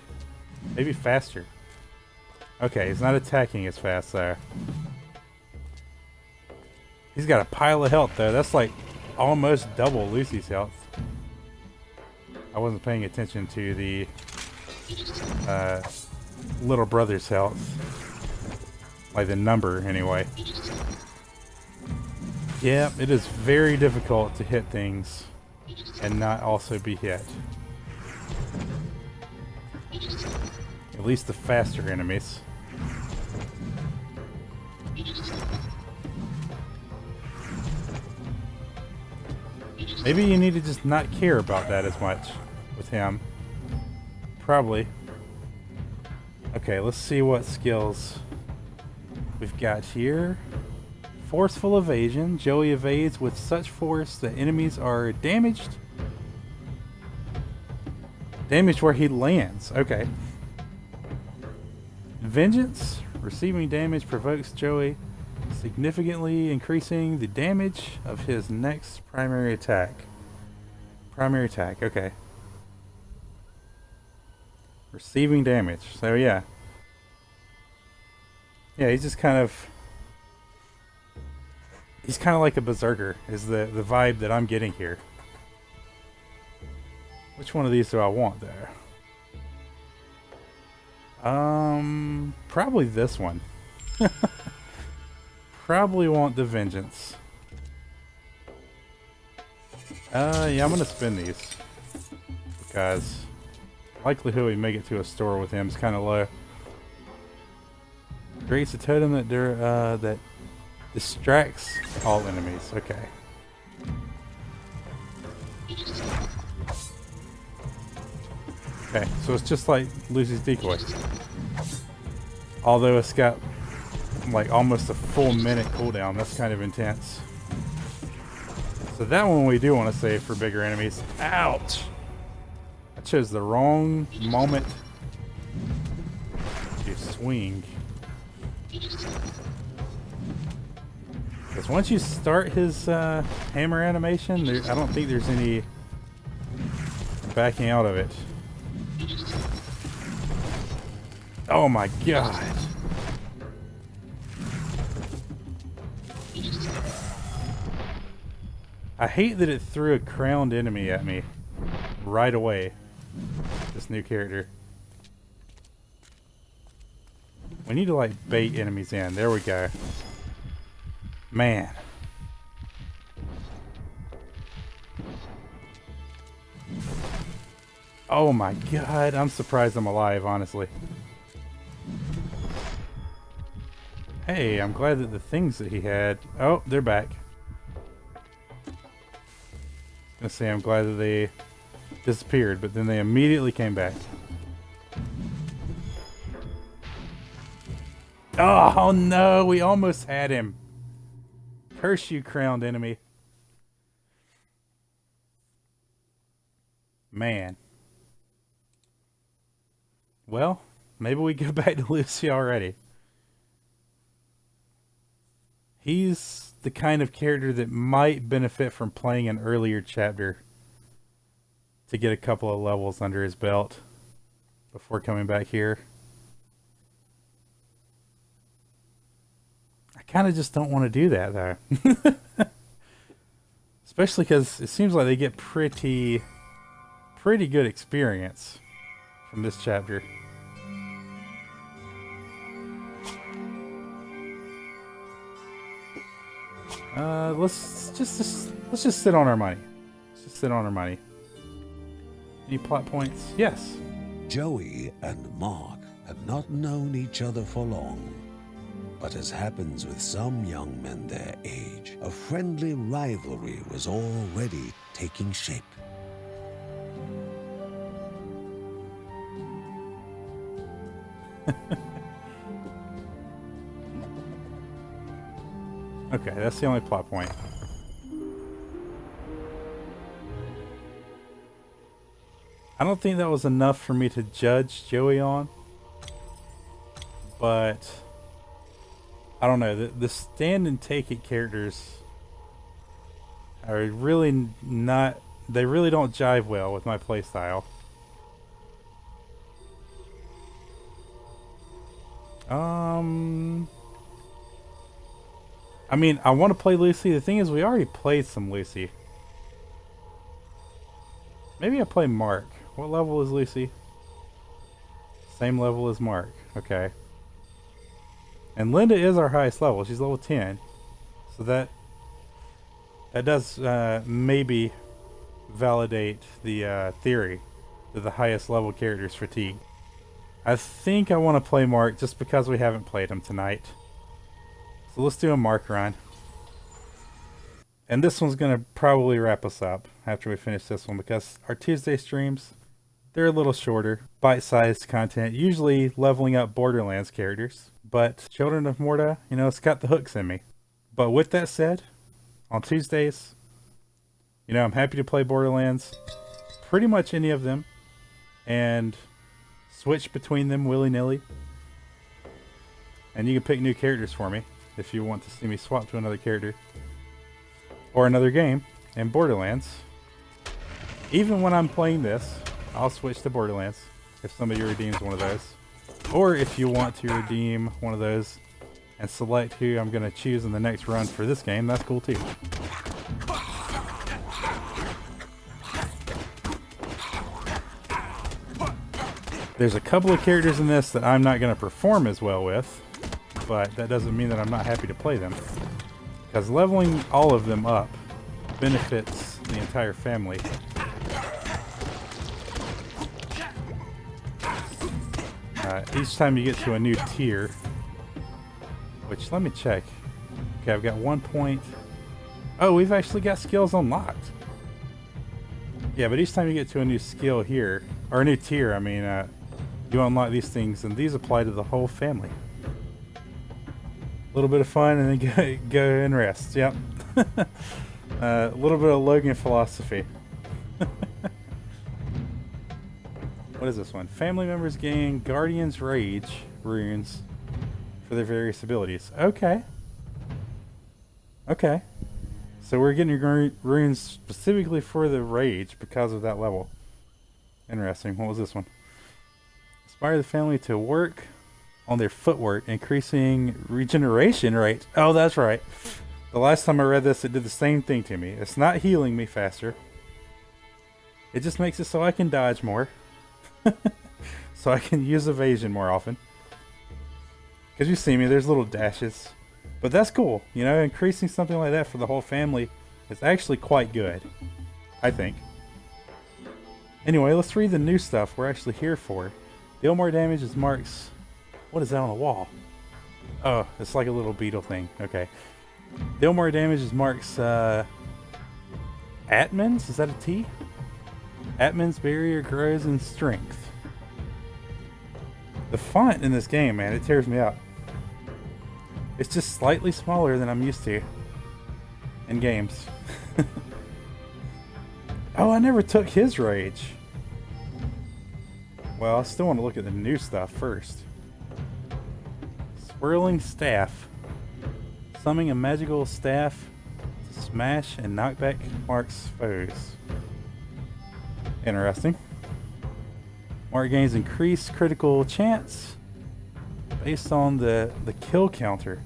maybe faster. Okay, he's not attacking as fast there. He's got a pile of health though. That's like almost double Lucy's health. I wasn't paying attention to the little brother's health. Like the number, anyway. Yeah, it is very difficult to hit things and not also be hit. At least the faster enemies. Maybe you need to just not care about that as much with him. Probably. Okay, let's see what skills we've got here. Forceful evasion. Joey evades with such force that enemies are damaged. Damaged where he lands. Okay. Vengeance. Receiving damage provokes Joey, significantly increasing the damage of his next primary attack. Primary attack. Okay. Receiving damage. So yeah. Yeah, he's just kind of... He's kind of like a berserker, is the vibe that I'm getting here. Which one of these do I want there? Probably this one. Probably want the vengeance. Yeah, I'm gonna spin these. Because likelihood we make it to a store with him is kind of low. Creates a totem that distracts all enemies. Okay. Okay, so it's just like Lucy's decoy. Although it's got like almost a full minute cooldown. That's kind of intense. So that one we do want to save for bigger enemies. Ouch! I chose the wrong moment to swing. Because once you start his hammer animation, I don't think there's any backing out of it. Oh my god. I hate that it threw a crowned enemy at me right away. This new character. We need to like bait enemies in. There we go. Man. Oh my god, I'm surprised I'm alive, honestly. Hey, I'm glad that the things that he had... Oh, they're back. I was gonna say I'm glad that they disappeared, but then they immediately came back. Oh no, we almost had him. Curse you, crowned enemy. Man. Well, maybe we go back to Lucy already. He's the kind of character that might benefit from playing an earlier chapter to get a couple of levels under his belt before coming back here. I kind of just don't want to do that though. Especially because it seems like they get pretty good experience from this chapter. Let's just sit on our money. Let's just sit on our money. Any plot points? Yes. Joey and Mark had not known each other for long. But as happens with some young men their age, a friendly rivalry was already taking shape. Okay, that's the only plot point. I don't think that was enough for me to judge Joey on. But I don't know, the stand and take it characters are really not, they really don't jive well with my playstyle. I mean, I want to play Lucy. The thing is, we already played some Lucy. Maybe I play Mark. What level is Lucy? Same level as Mark. Okay. And Linda is our highest level. She's level 10. So that does maybe validate the theory that the highest level characters fatigue. I think I want to play Mark just because we haven't played him tonight. So let's do a Mark run. And this one's going to probably wrap us up after we finish this one because our Tuesday streams, they're a little shorter, bite-sized content, usually leveling up Borderlands characters. But Children of Morta, you know, it's got the hooks in me. But with that said, on Tuesdays, you know, I'm happy to play Borderlands, pretty much any of them, and switch between them willy-nilly. And you can pick new characters for me if you want to see me swap to another character or another game in Borderlands. Even when I'm playing this, I'll switch to Borderlands if somebody redeems one of those. Or if you want to redeem one of those and select who I'm going to choose in the next run for this game, that's cool too. There's a couple of characters in this that I'm not going to perform as well with, but that doesn't mean that I'm not happy to play them. Because leveling all of them up benefits the entire family. Each time you get to a new tier, which let me check. Okay, I've got 1 point. Oh, we've actually got skills unlocked. Yeah, but each time you get to a new skill here, or a new tier, I mean, you unlock these things, and these apply to the whole family. A little bit of fun, and then go and rest. Yep. A little bit of Logan philosophy. What is this one? Family members gain Guardian's Rage runes for their various abilities. Okay. Okay. So we're getting runes specifically for the Rage because of that level. Interesting. What was this one? Inspire the family to work on their footwork, increasing regeneration rate. Oh, that's right. The last time I read this, it did the same thing to me. It's not healing me faster. It just makes it so I can dodge more. So I can use evasion more often. Because you see me, there's little dashes. But that's cool. You know, increasing something like that for the whole family is actually quite good, I think. Anyway, let's read the new stuff we're actually here for. Deal more damage as marks. What is that on the wall? Oh, it's like a little beetle thing. Okay. Deal more damage as marks. Atman's? Is that a T? Atman's barrier grows in strength. The font in this game, man, it tears me up. It's just slightly smaller than I'm used to in games. Oh, I never took his rage. Well, I still want to look at the new stuff first. Swirling staff. Summoning a magical staff to smash and knock back Mark's foes. Interesting. Mark gains increased critical chance based on the kill counter.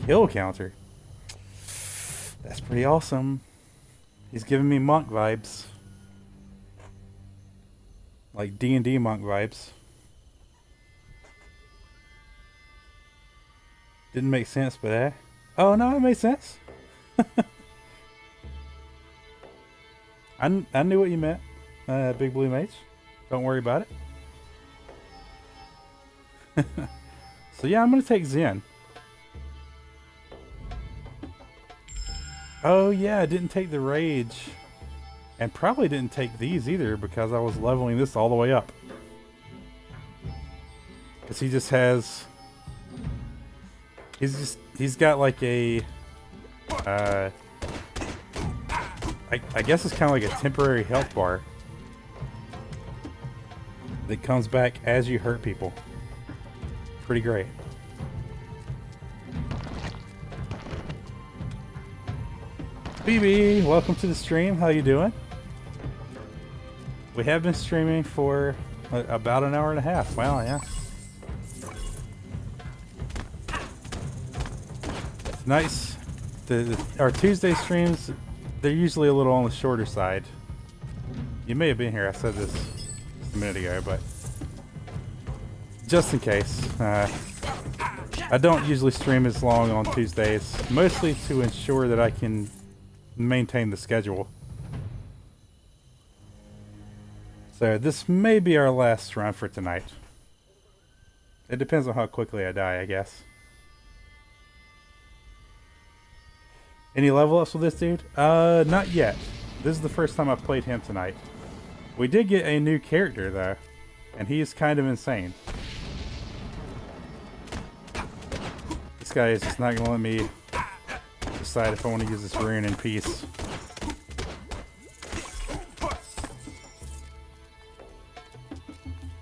Kill counter. That's pretty awesome. He's giving me monk vibes. Like D&D monk vibes. Didn't make sense, but oh no, it made sense. I knew what you meant, Big Blue Mage. Don't worry about it. So yeah, I'm gonna take Zen. Oh yeah, I didn't take the rage. And probably didn't take these either because I was leveling this all the way up. Because he just has... He's got like a... I guess it's kind of like a temporary health bar. That comes back as you hurt people. Pretty great. BB, welcome to the stream. How you doing? We have been streaming for about an hour and a half. Wow, yeah. It's nice. Our Tuesday streams, they're usually a little on the shorter side. You may have been here. I said this just a minute ago, but just in case. I don't usually stream as long on Tuesdays, mostly to ensure that I can maintain the schedule. So this may be our last run for tonight. It depends on how quickly I die, I guess. Any level ups with this dude? Not yet. This is the first time I've played him tonight. We did get a new character though, and he's kind of insane. This guy is just not gonna let me decide if I want to use this rune in peace.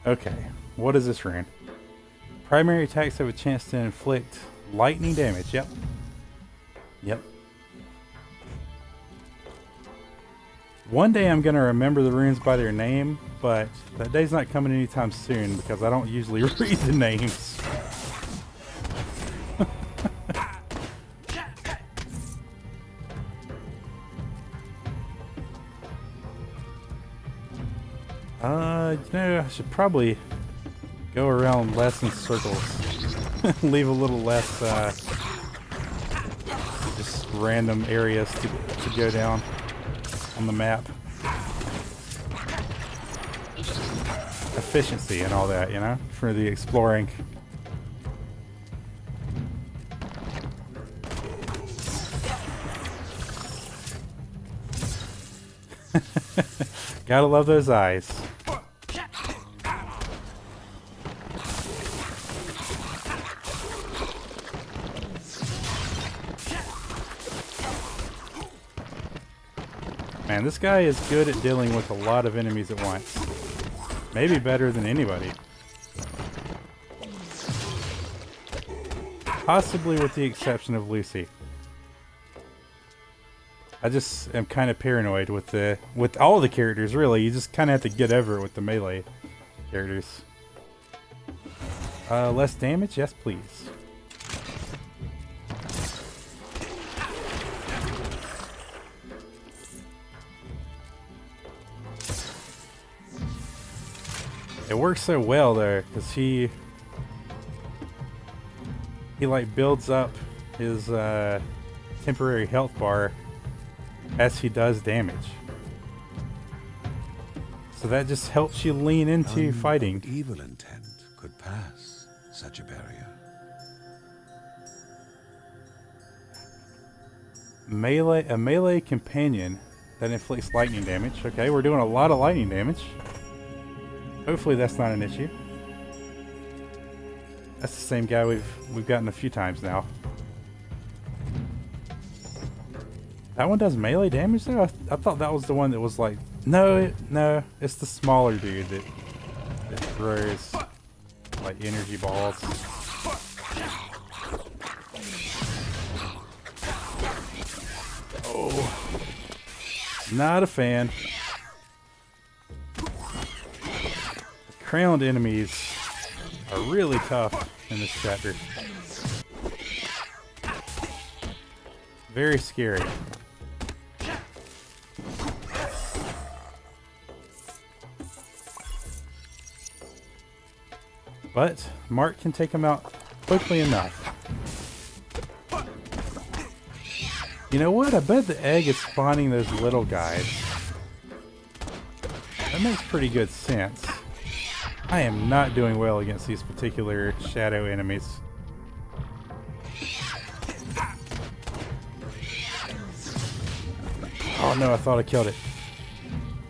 Okay, what is this rune? Primary attacks have a chance to inflict lightning damage. Yep. Yep. One day I'm going to remember the runes by their name, but that day's not coming anytime soon because I don't usually read the names. You know, I should probably go around less in circles. Leave a little less, just random areas to go down on the map. Efficiency and all that, you know, for the exploring. Gotta love those eyes. Man, this guy is good at dealing with a lot of enemies at once. Maybe better than anybody. Possibly with the exception of Lucy. I just am kind of paranoid with all the characters, really. You just kind of have to get over it with the melee characters. Less damage? Yes, please. It works so well there, because he like builds up his temporary health bar as he does damage. So that just helps you lean into None fighting. of evil intent could pass such a barrier. A melee companion that inflicts lightning damage. Okay, we're doing a lot of lightning damage. Hopefully that's not an issue. That's the same guy we've gotten a few times now. That one does melee damage though? I thought that was the one that was like... No, it's the smaller dude that throws like energy balls. Oh, not a fan. Crowned enemies are really tough in this chapter. Very scary. But Mark can take him out quickly enough. You know what? I bet the egg is spawning those little guys. That makes pretty good sense. I am not doing well against these particular shadow enemies. Oh no, I thought I killed it.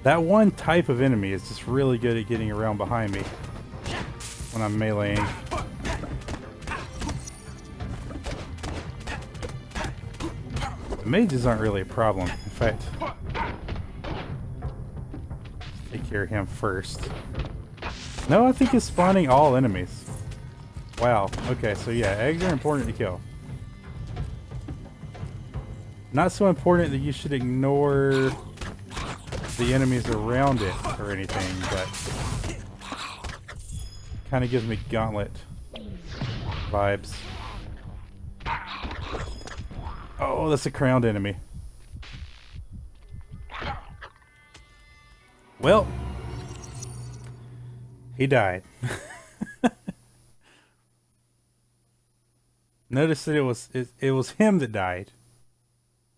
That one type of enemy is just really good at getting around behind me when I'm meleeing. The mages aren't really a problem. In fact, take care of him first. No, I think it's spawning all enemies. Wow. Okay, so yeah, eggs are important to kill. Not so important that you should ignore the enemies around it or anything, but kind of gives me Gauntlet vibes. Oh, that's a crowned enemy. Well, he died. Notice that it was him that died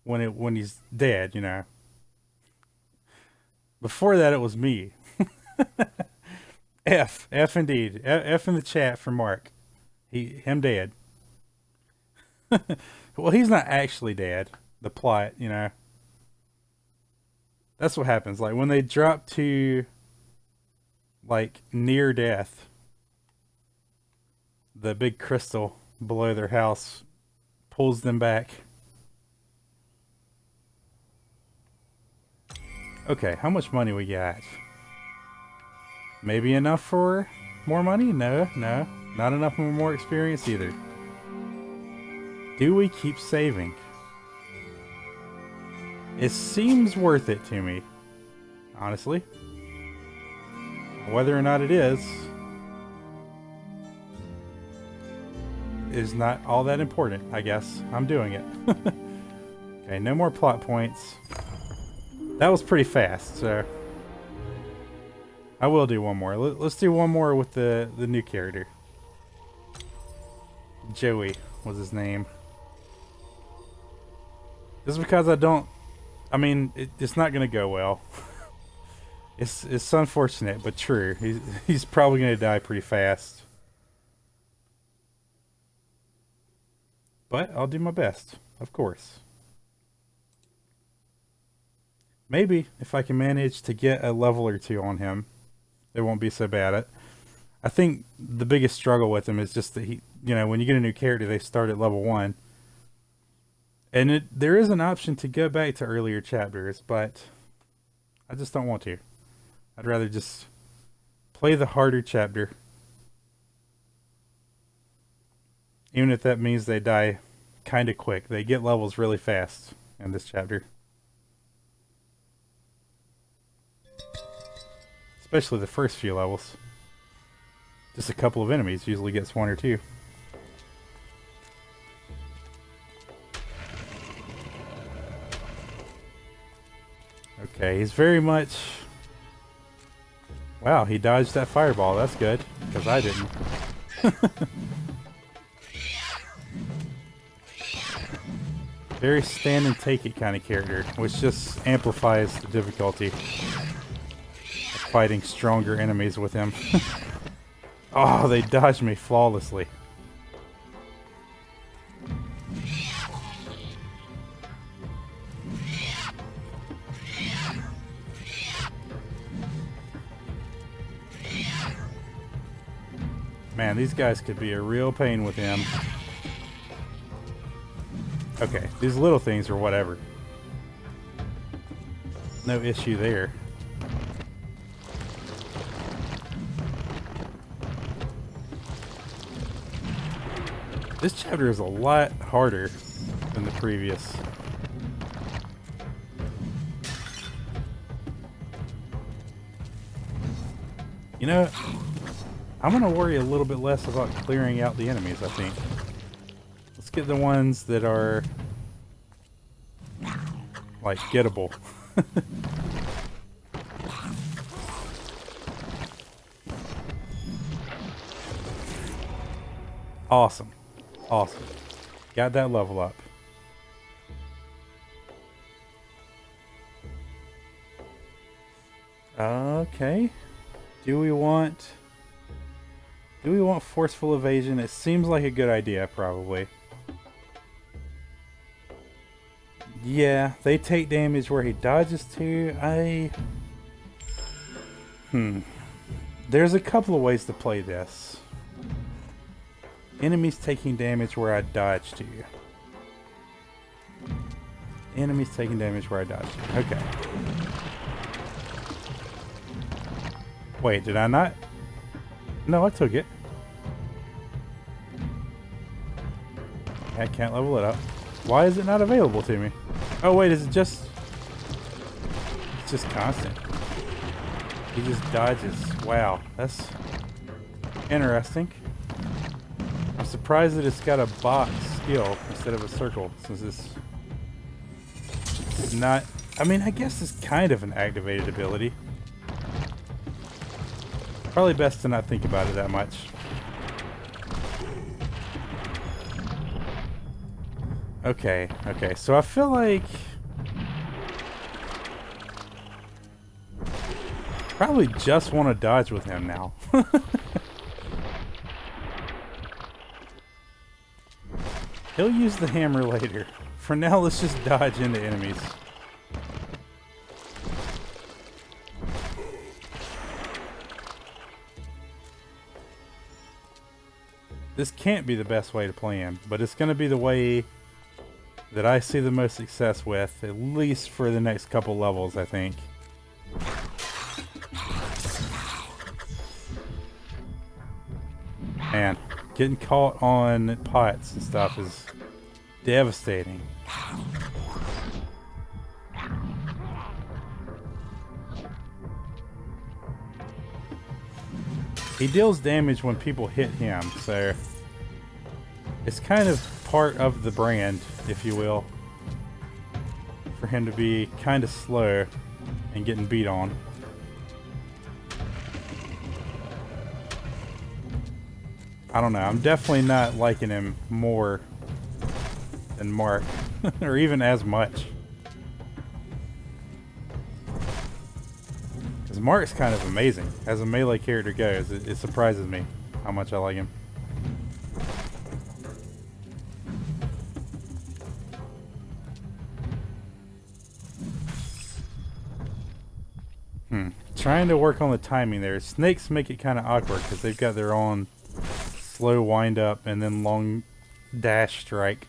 when he's dead, you know. Before that, it was me. F indeed. F in the chat for Mark. Him dead. Well, he's not actually dead. The plot, you know. That's what happens. Like when they drop to like near death, the big crystal below their house pulls them back. Okay, how much money we got? Maybe enough for more money? No, not enough for more experience either. Do we keep saving? It seems worth it to me, honestly. Whether or not it is not all that important, I guess. I'm doing it. Okay, no more plot points. That was pretty fast, so I will do one more. Let's do one more with the new character. Joey was his name. Just because I mean, it's not gonna go well. It's unfortunate, but true. He's probably gonna die pretty fast. But I'll do my best, of course. Maybe if I can manage to get a level or two on him, it won't be so bad. I think the biggest struggle with him is just that you know, when you get a new character, they start at level 1. And there is an option to go back to earlier chapters, but I just don't want to. I'd rather just play the harder chapter. Even if that means they die kind of quick. They get levels really fast in this chapter. Especially the first few levels. Just a couple of enemies usually gets 1 or 2. Okay, he's very much... Wow, he dodged that fireball. That's good, because I didn't. Very stand and take it kind of character, which just amplifies the difficulty. I fighting stronger enemies with him. Oh, they dodged me flawlessly. Man, these guys could be a real pain with him. Okay, these little things are whatever. No issue there. This chapter is a lot harder than the previous. You know, I'm gonna worry a little bit less about clearing out the enemies, I think. Let's get the ones that are like gettable. Awesome. Awesome. Got that level up. Okay. Do we want forceful evasion? It seems like a good idea, probably. Yeah, they take damage where he dodges to. There's a couple of ways to play this. Enemies taking damage where I dodge to. Enemies taking damage where I dodge to. Okay. Wait, did I not? No, I took it. I can't level it up. Why is it not available to me? Oh wait, is it just... It's just constant. He just dodges. Wow, that's interesting. I'm surprised that it's got a box skill instead of a circle, since it's not... I mean, I guess it's kind of an activated ability. Probably best to not think about it that much. Okay, okay, so I feel like... Probably just want to dodge with him now. He'll use the hammer later. For now, let's just dodge into enemies. This can't be the best way to play him, but it's going to be the way that I see the most success with, at least for the next couple levels, I think. Man, getting caught on pots and stuff is devastating. He deals damage when people hit him, so it's kind of part of the brand, if you will, for him to be kind of slow and getting beat on. I don't know, I'm definitely not liking him more than Mark, or even as much. Because Mark's kind of amazing. As a melee character goes, it surprises me how much I like him. Trying to work on the timing there. Snakes make it kind of awkward because they've got their own slow wind up and then long dash strike.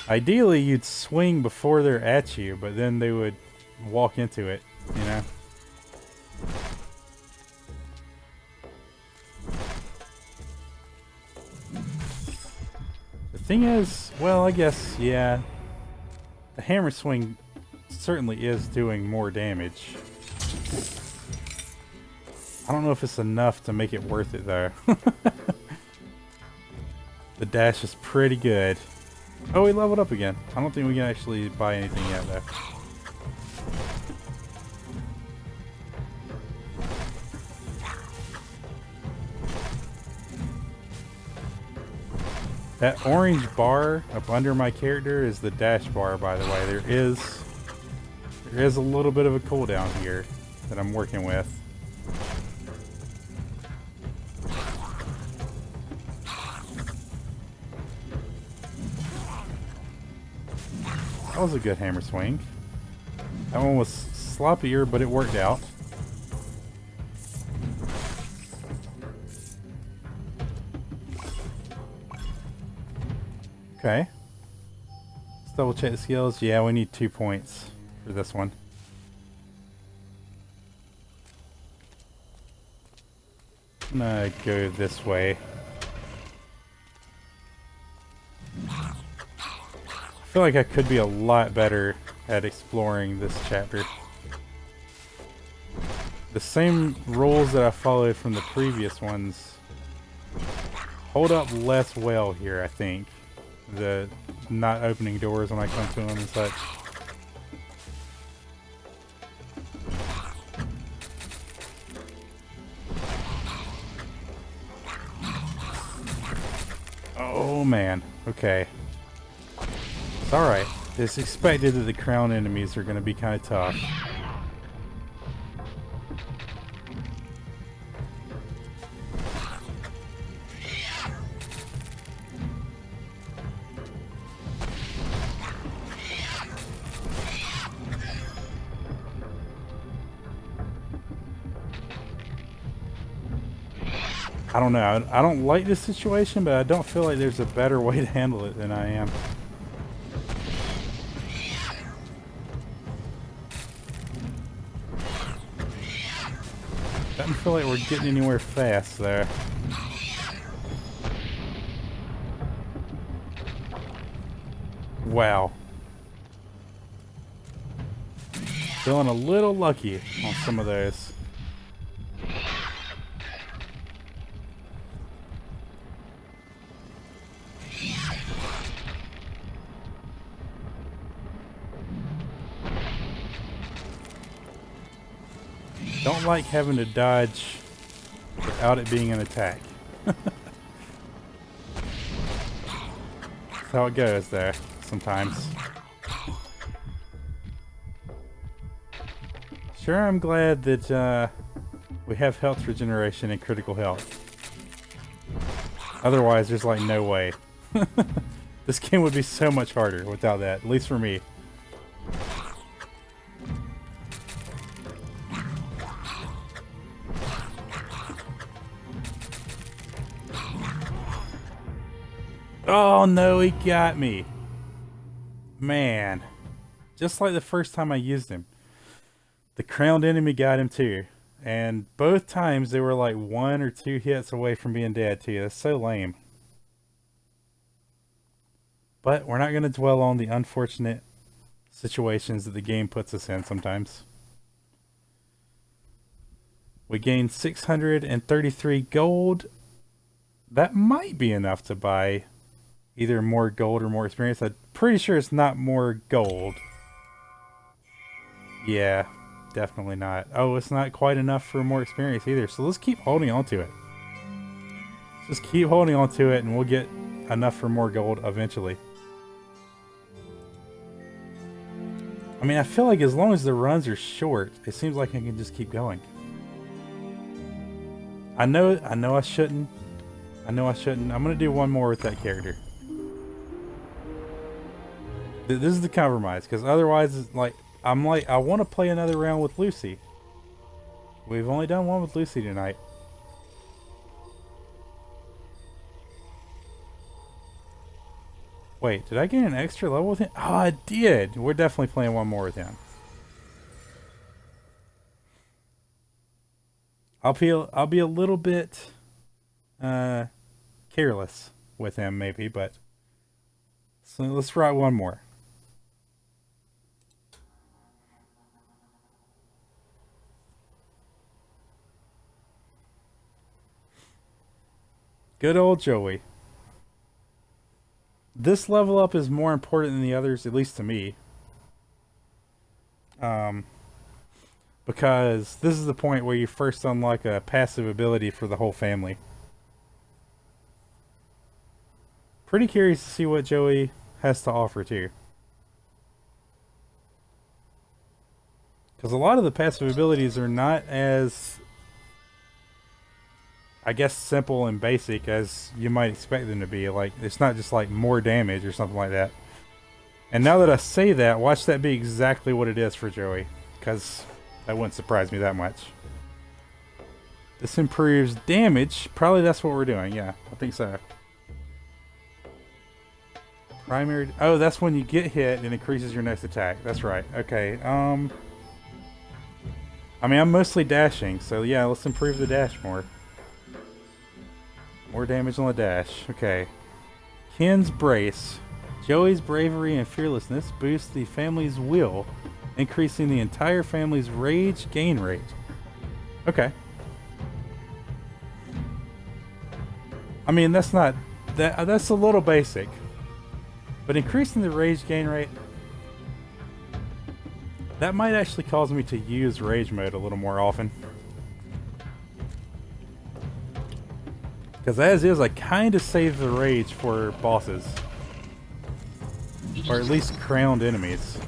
Ideally, you'd swing before they're at you, but then they would walk into it, you know? The thing is, well, I guess, yeah, the hammer swing certainly is doing more damage. I don't know if it's enough to make it worth it, though. The dash is pretty good. Oh, we leveled up again. I don't think we can actually buy anything yet, though. That orange bar up under my character is the dash bar, by the way. There is a little bit of a cooldown here that I'm working with. That was a good hammer swing. That one was sloppier, but it worked out. Okay. Let's double check the skills. Yeah, we need 2 points for this one. I'm gonna go this way. I feel like I could be a lot better at exploring this chapter. The same rules that I followed from the previous ones hold up less well here, I think. The not opening doors when I come to them and such. Oh man, okay. It's alright. It's expected that the crown enemies are going to be kind of tough. I don't know. I don't like this situation, but I don't feel like there's a better way to handle it than I am. Doesn't feel like we're getting anywhere fast there. Wow. Feeling a little lucky on some of those. Don't like having to dodge without it being an attack. That's how it goes there, sometimes. Sure, I'm glad that we have health regeneration and critical health. Otherwise, there's like no way. This game would be so much harder without that, at least for me. Oh no, he got me. Man. Just like the first time I used him. The crowned enemy got him too. And both times they were like 1 or 2 hits away from being dead too. That's so lame. But we're not going to dwell on the unfortunate situations that the game puts us in sometimes. We gained 633 gold. That might be enough to buy either more gold or more experience. I'm pretty sure it's not more gold. Yeah, definitely not. Oh, it's not quite enough for more experience either. So let's keep holding on to it. Just keep holding on to it and we'll get enough for more gold eventually. I mean, I feel like as long as the runs are short, it seems like I can just keep going. I know I shouldn't. I'm gonna do one more with that character. This is the compromise, because otherwise, it's like, I want to play another round with Lucy. We've only done one with Lucy tonight. Wait, did I get an extra level with him? Oh, I did. We're definitely playing one more with him. I'll be a little bit careless with him, maybe, but so let's try one more. Good old Joey. This level up is more important than the others, at least to me. Because this is the point where you first unlock a passive ability for the whole family. Pretty curious to see what Joey has to offer too. Because a lot of the passive abilities are not as, I guess, simple and basic as you might expect them to be. Like, it's not just like more damage or something like that. And now that I say that, watch that be exactly what it is for Joey. Because that wouldn't surprise me that much. This improves damage. Probably that's what we're doing. Yeah, I think so. Primary... Oh, that's when you get hit and increases your next attack. That's right. Okay, I mean, I'm mostly dashing, so yeah, let's improve the dash more. More damage on the dash. Okay. Ken's Brace. Joey's bravery and fearlessness boost the family's will, increasing the entire family's rage gain rate. Okay. I mean, that's not... that's a little basic. But increasing the rage gain rate... that might actually cause me to use rage mode a little more often. Because as is, I kind of save the rage for bosses. Or at least crowned enemies.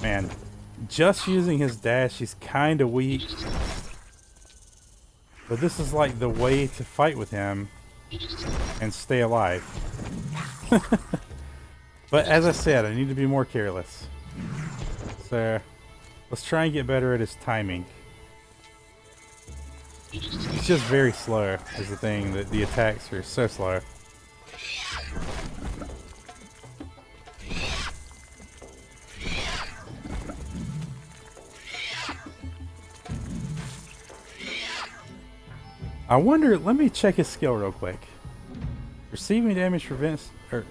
Man, just using his dash, he's kind of weak. But this is like the way to fight with him and stay alive. But as I said, I need to be more careless. So let's try and get better at his timing. It's just very slow is the thing, that the attacks are so slow. I wonder, let me check his skill real quick. Receiving damage prevents, or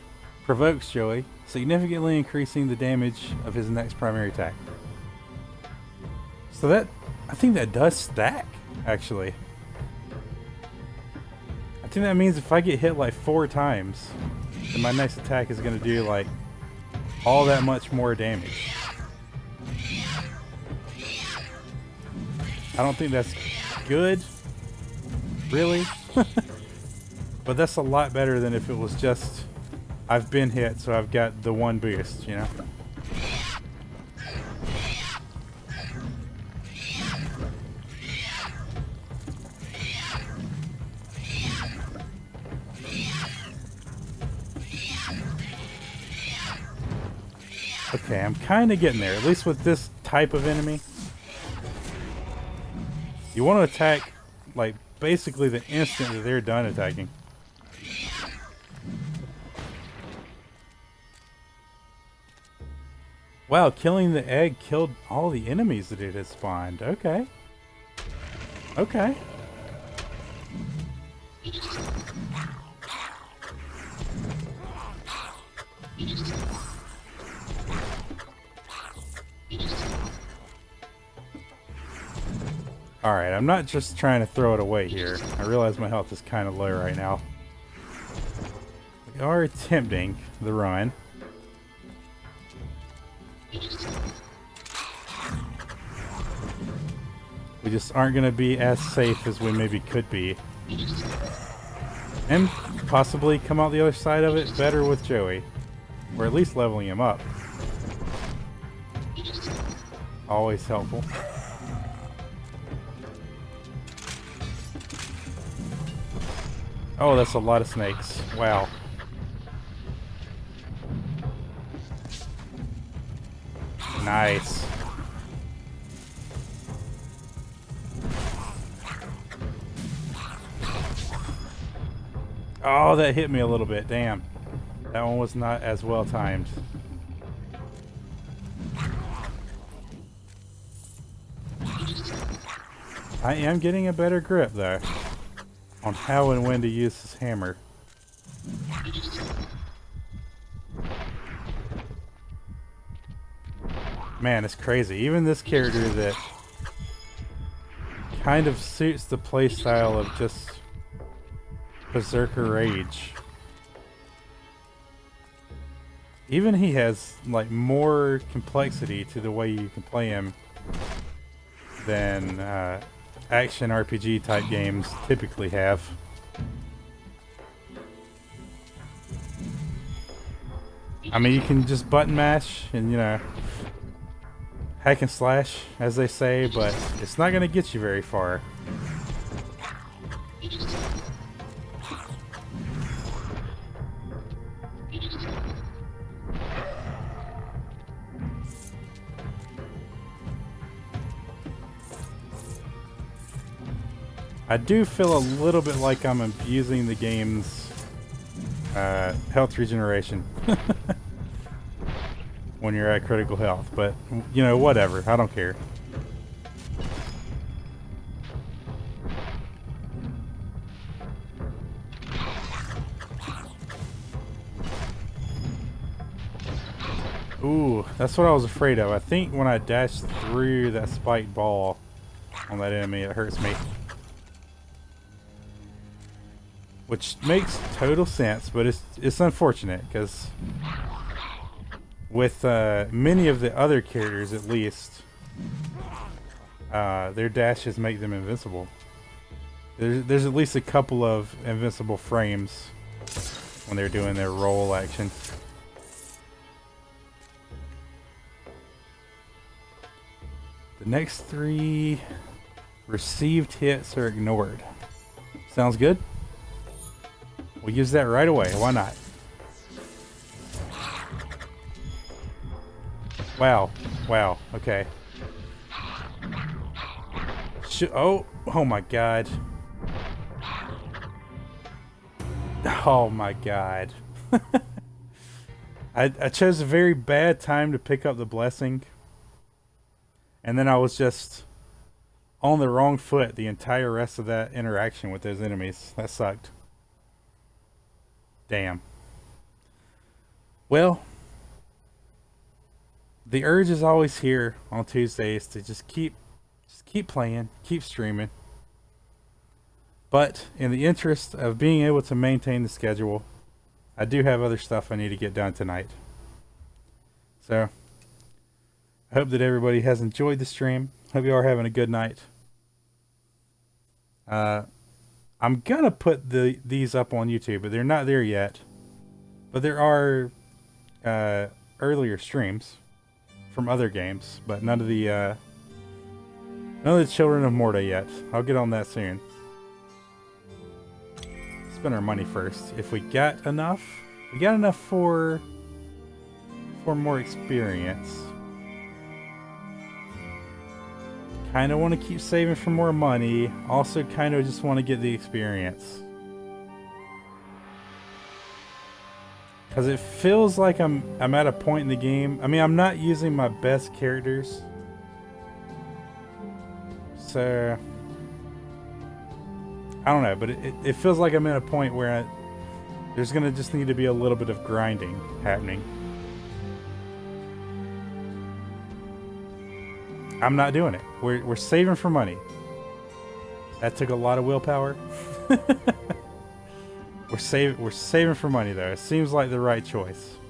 provokes Joey, significantly increasing the damage of his next primary attack. So that, I think that does stack, actually. I think that means if I get hit like 4 times, then my next attack is going to do like all that much more damage. I don't think that's good, really. But that's a lot better than if it was just, I've been hit, so I've got the one boost, you know? Okay, I'm kind of getting there, at least with this type of enemy. You want to attack, like, basically the instant that they're done attacking. Wow, killing the egg killed all the enemies that it had spawned. Okay. Okay. Alright, I'm not just trying to throw it away here. I realize my health is kind of low right now. We are attempting the run. We just aren't going to be as safe as we maybe could be. And possibly come out the other side of it better with Joey. Or at least leveling him up. Always helpful. Oh, that's a lot of snakes. Wow. Nice. Oh, that hit me a little bit. Damn. That one was not as well timed. I am getting a better grip, though, on how and when to use this hammer. Man, it's crazy. Even this character that kind of suits the playstyle of just Berserker Rage Even he has like more complexity to the way you can play him than action RPG type games typically have. I mean, you can just button mash and, you know, hack and slash, as they say, but it's not going to get you very far. I do feel a little bit like I'm abusing the game's health regeneration when you're at critical health, but you know, whatever, I don't care. Ooh, that's what I was afraid of. I think when I dashed through that spiked ball on that enemy, it hurts me. Which makes total sense, but it's unfortunate because with many of the other characters, at least, their dashes make them invincible. There's at least a couple of invincible frames when they're doing their roll action. The next 3 received hits are ignored. Sounds good? We'll use that right away. Why not? Wow. Wow. Okay. Oh my god. Oh my god. I chose a very bad time to pick up the blessing. And then I was just on the wrong foot the entire rest of that interaction with those enemies. That sucked. Damn. Well, the urge is always here on Tuesdays to just keep playing, keep streaming. But in the interest of being able to maintain the schedule, I do have other stuff I need to get done tonight. So, I hope that everybody has enjoyed the stream. Hope you are having a good night. I'm gonna put these up on YouTube, but they're not there yet. But there are earlier streams from other games, but none of the Children of Morta yet. I'll get on that soon. Spend our money first. If we got enough, for more experience. Kind of want to keep saving for more money. Also kind of just want to get the experience. Because it feels like I'm at a point in the game. I mean, I'm not using my best characters. So, I don't know, but it feels like I'm at a point where there's going to just need to be a little bit of grinding happening. I'm not doing it. We're saving for money. That took a lot of willpower. We're saving for money though. It seems like the right choice.